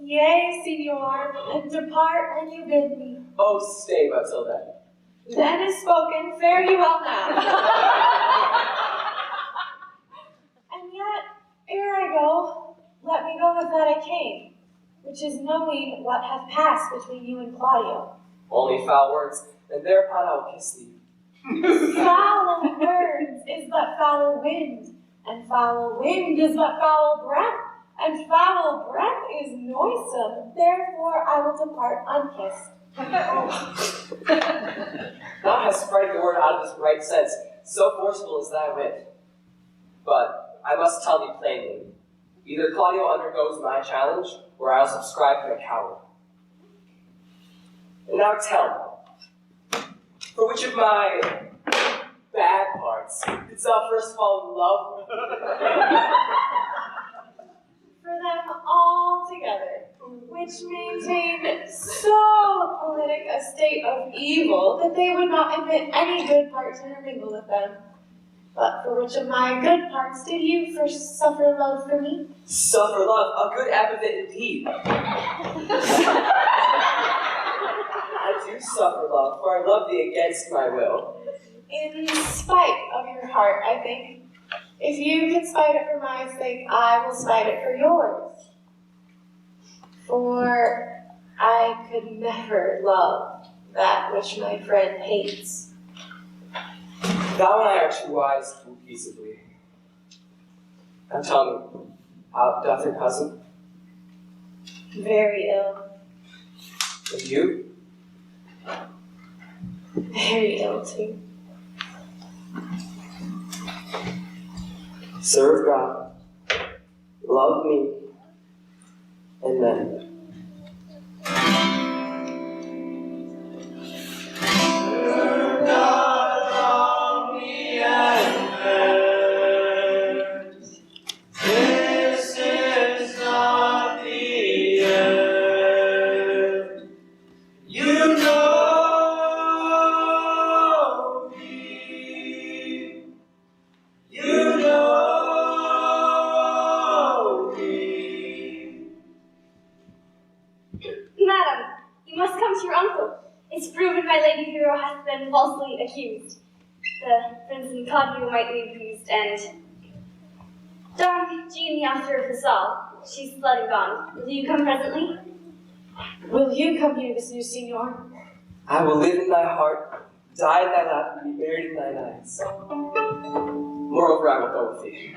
Yea, Signor, and depart when you bid me. Oh, stay but till then. Then is spoken, fare you well now. And yet, ere I go, let me go with that I came, which is knowing what hath passed between you and Claudio. Only foul words, and thereupon I will kiss thee. Foul words is but foul wind, and foul wind is but foul breath, and foul breath is noisome. Therefore I will depart unkissed. Thou hast spread the word out of this right sense, so forceful is thy wit. But I must tell thee plainly, either Claudio undergoes my challenge, or I'll subscribe to a coward. And now tell me, for which of my bad parts didst thou first fall in love with? For them all together, which maintained so politic a state of evil that they would not admit any good part to intermingle with them. But for which of my good parts did you first suffer love for me? Suffer love, a good epithet indeed. I do suffer love, for I love thee against my will. In spite of your heart, I think. If you can spite it for my sake, I will spite it for yours. For I could never love that which my friend hates. Thou and I are too wise to move peaceably. Now tell me, how doth your cousin? Very ill. And you? Very ill too. Serve God, love me, and then. Serve God, love me, and then. This is not the end. You know me. You know me. Madam, you must come to your uncle. It's proven my lady hero hath been falsely accused. The Prince and Claudio might be accused, and Don Jean, the author of this all. She's blood and gone. Will you come presently? Will you come here, this new Signor? I will live in thy heart, die in thy lap, and be buried in thine eyes. Moreover, I will go with thee.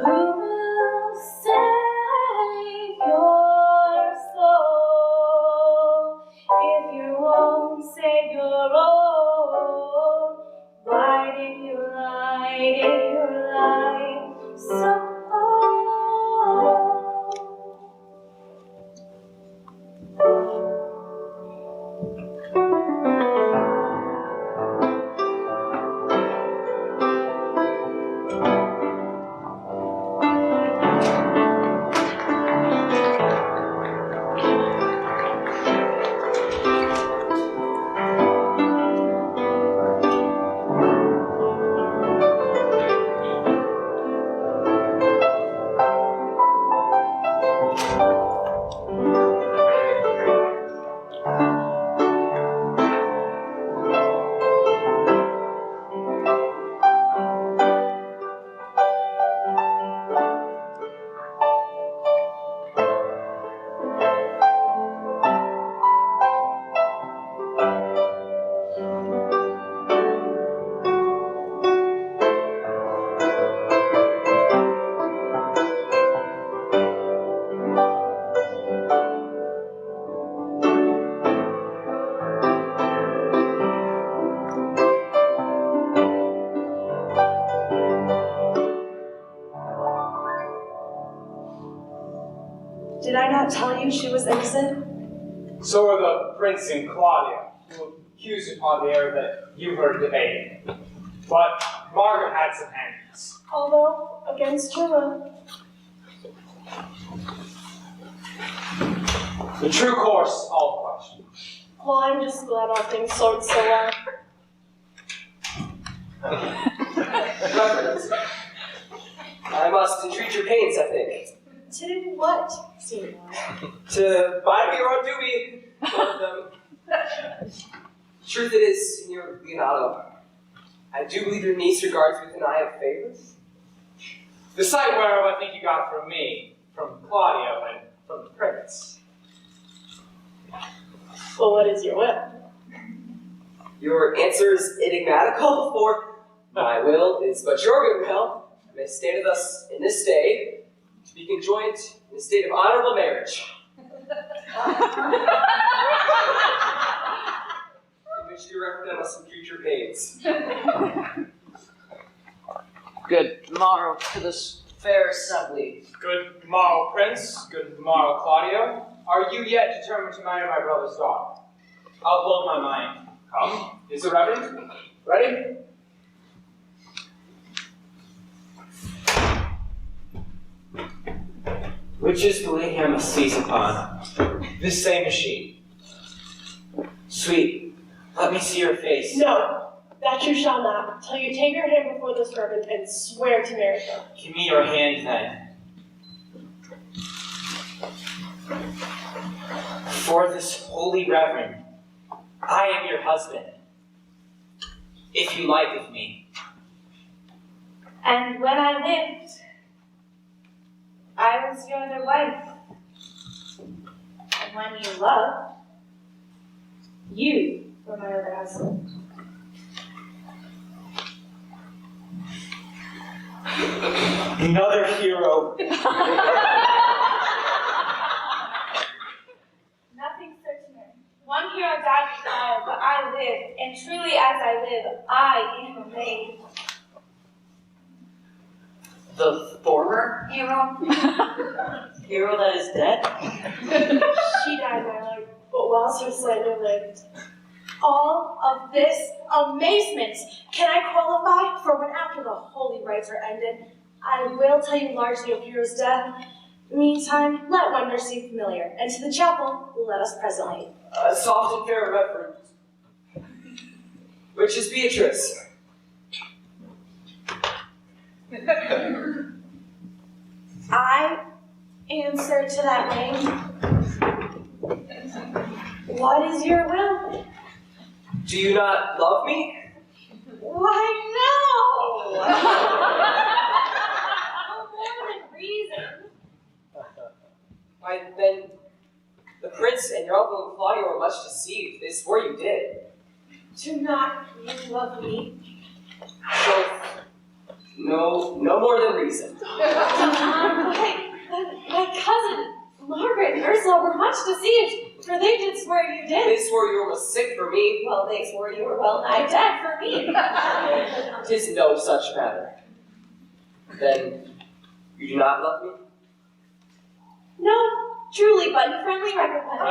Who will save your soul? Did I not tell you she was innocent? So are the Prince and Claudia, who accused Claudia that you were debating. But Margaret had some hands. Although, against her will. The true course, all question. Well, I'm just glad all things sorted so well. Reverend, I must entreat your pains, I think. To do what, Seymour? To buy me or undo me, one of them. Truth it is, Signor Leonardo, I do believe your niece regards me with an eye of favor. The sight whereof I think you got from me, from Claudio, and from the Prince. Well, what is your will? Your answer is enigmatical, for my will is but your good will. I may stand with us in this day, to be conjoined in a state of honorable marriage. In which you represent us in future pains. Good morrow to this fair assembly. Good morrow, Prince. Good morrow, Claudio. Are you yet determined to marry my brother's daughter? I'll hold my mind. Come. Is the Reverend ready? Which is the lady I must seize upon? This same machine. Sweet, let me see your face. No, that you shall not, till you take her hand before this reverend and swear to marry her. Give me your hand then. For this holy reverend, I am your husband, if you like of me. And when I lived, I was your other wife. And when you loved, you were my other husband. Another hero. Nothing certain. One hero died before, but I live, and truly as I live, I am a maid. The former hero? Hero that is dead? She died, my lord, but whilst her slander lived. All of this amazement can I qualify for when after the holy rites are ended, I will tell you largely of hero's death. Meantime, let wonder seem familiar, and to the chapel let us presently. Soft and fair reverend. Which is Beatrice? I answer to that name. What is your will? Do you not love me? Why, no! No more than reason. Why, then, the prince and your uncle and Claudia were much deceived. They swore you did. Do not you love me? So, no more than reason. My cousin, Margaret and Ursula were much deceived, for they did swear you did. They swore you were almost sick for me. Well, they swore you were well nigh dead for me. 'Tis no such matter. Then, you do not love me? No, truly, but in friendly recompense. I'm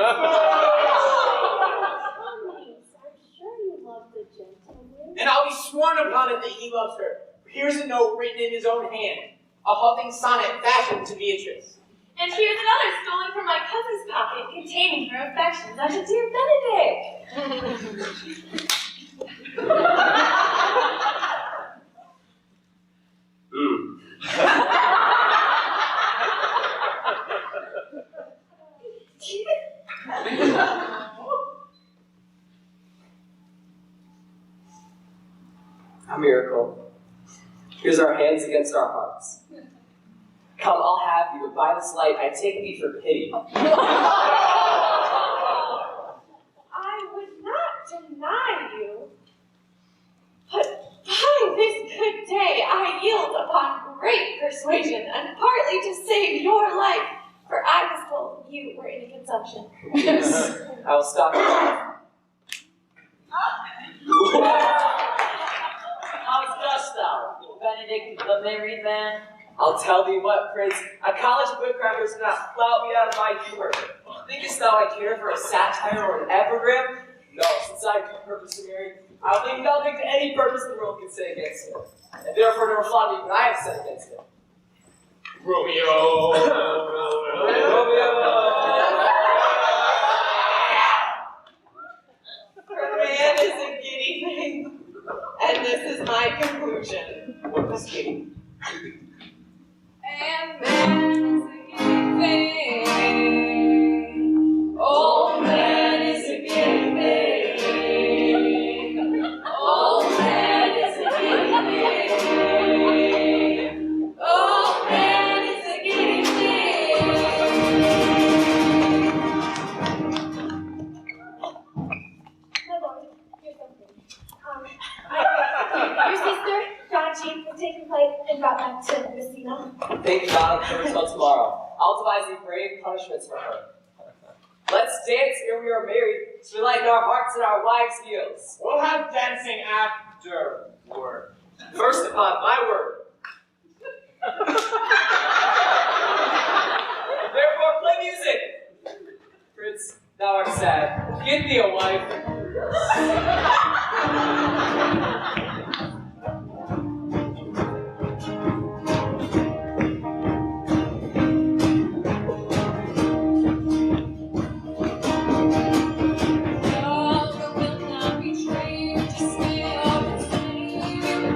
sure you love the gentleman. And I'll be sworn upon it that he loves her. Here's a note written in his own hand, a halting sonnet fashioned to Beatrice. And here's another stolen from my cousin's pocket, containing her affections unto dear Benedict. A miracle. Here's our hands against our hearts. Come, I'll have you, but by this light I take thee for pity. I would not deny you, but by this good day I yield upon great persuasion, and partly to save your life, for I was told you were in consumption. Yes, I will stop you. How dost thou, Benedict the married man? I'll tell thee what, Prince, a college of whipcrackers cannot flout me out of my humor. Thinkest thou I care for a satire or an epigram? No, since I do purpose to marry, I'll leave nothing to any purpose the world can say against it, and therefore never flout me when I have said against it. Romeo! Her man is a giddy thing, and this is my conclusion. What was Kitty? And man is a giddy thing. Old man is a giddy thing. Old man is a giddy thing. Old man is a giddy thing. My lord, here's something. Your sister, John Jean, was taken flight and brought back to Messina. Thank God I'm sure until tomorrow. I'll devise these brave punishments for her. Let's dance ere we are married, to enlighten our hearts and our wives' heels. We'll have dancing afterward. First upon my word. Therefore, play music. Prince, thou art sad. Get thee a wife. Love will not betray, just stay on the same.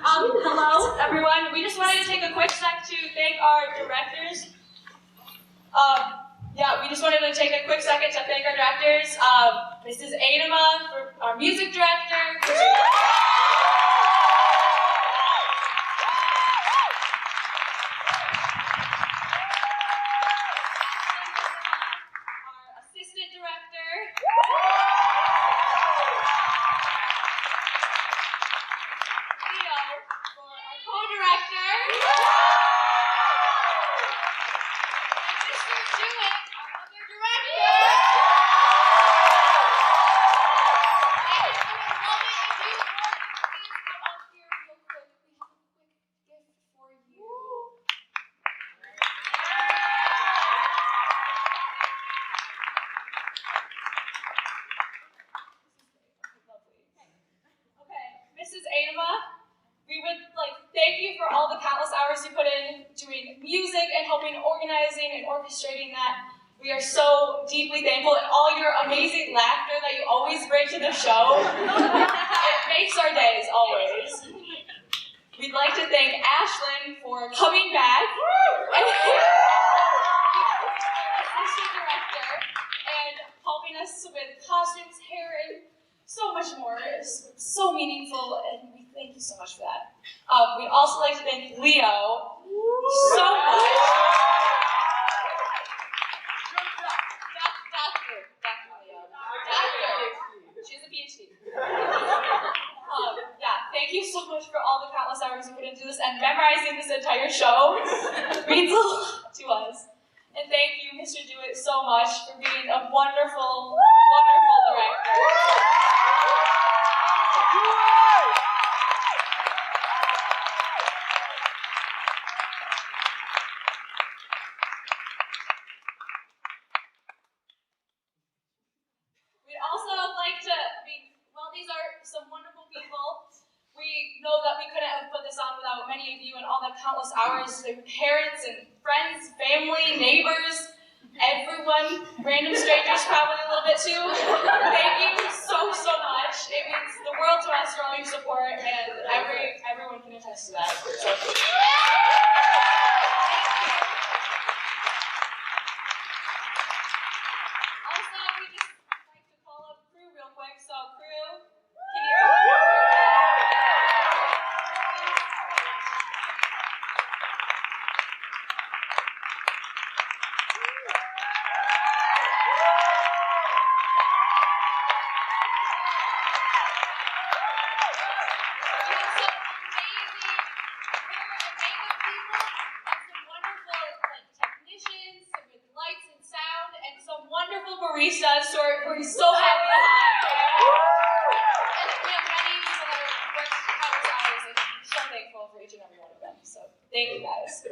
Hello, everyone. We just wanted to take a quick sec to thank our directors. We just wanted to take a quick second to thank our directors. Mrs. Adama, for our music director. Our assistant director. Leo, for our co-director. And Mr. Jewett, our other director. And in a moment, if you would please come up here real quick. We have a quick gift for you. Okay, Mrs. Adama, we would thank you for all the countless hours you put in doing music and helping organizing and orchestrating that. We are so deeply thankful, and all your amazing laughter that you always bring to the show. It makes our days, always. We'd like to thank Ashlyn for coming back. And our assistant director, and helping us with costumes, hair, and so much more. It's so meaningful, and we thank you so much for that. We'd also like to thank Leo so much. Dr. Leo. Doctor. She has a PhD. Thank you so much for all the countless hours you put into this, and memorizing this entire show means a lot to us. And thank you, Mr. Jewett, so much for being a wonderful, wonderful director. We'd also like to these are some wonderful people. We know that we couldn't have put this on without many of you and all the countless hours, their parents and friends, family, neighbors, everyone, random strangers probably a little bit too. Thank you so, so much. It means the world to us for all your support, and everyone can attest to that. So. Also, we just like to call up crew real quick. So, crew, can you? Baristas, so we're so happy to have you. And we have many people that are working countless hours, and I'm so thankful for each and every one of them. So thank you guys.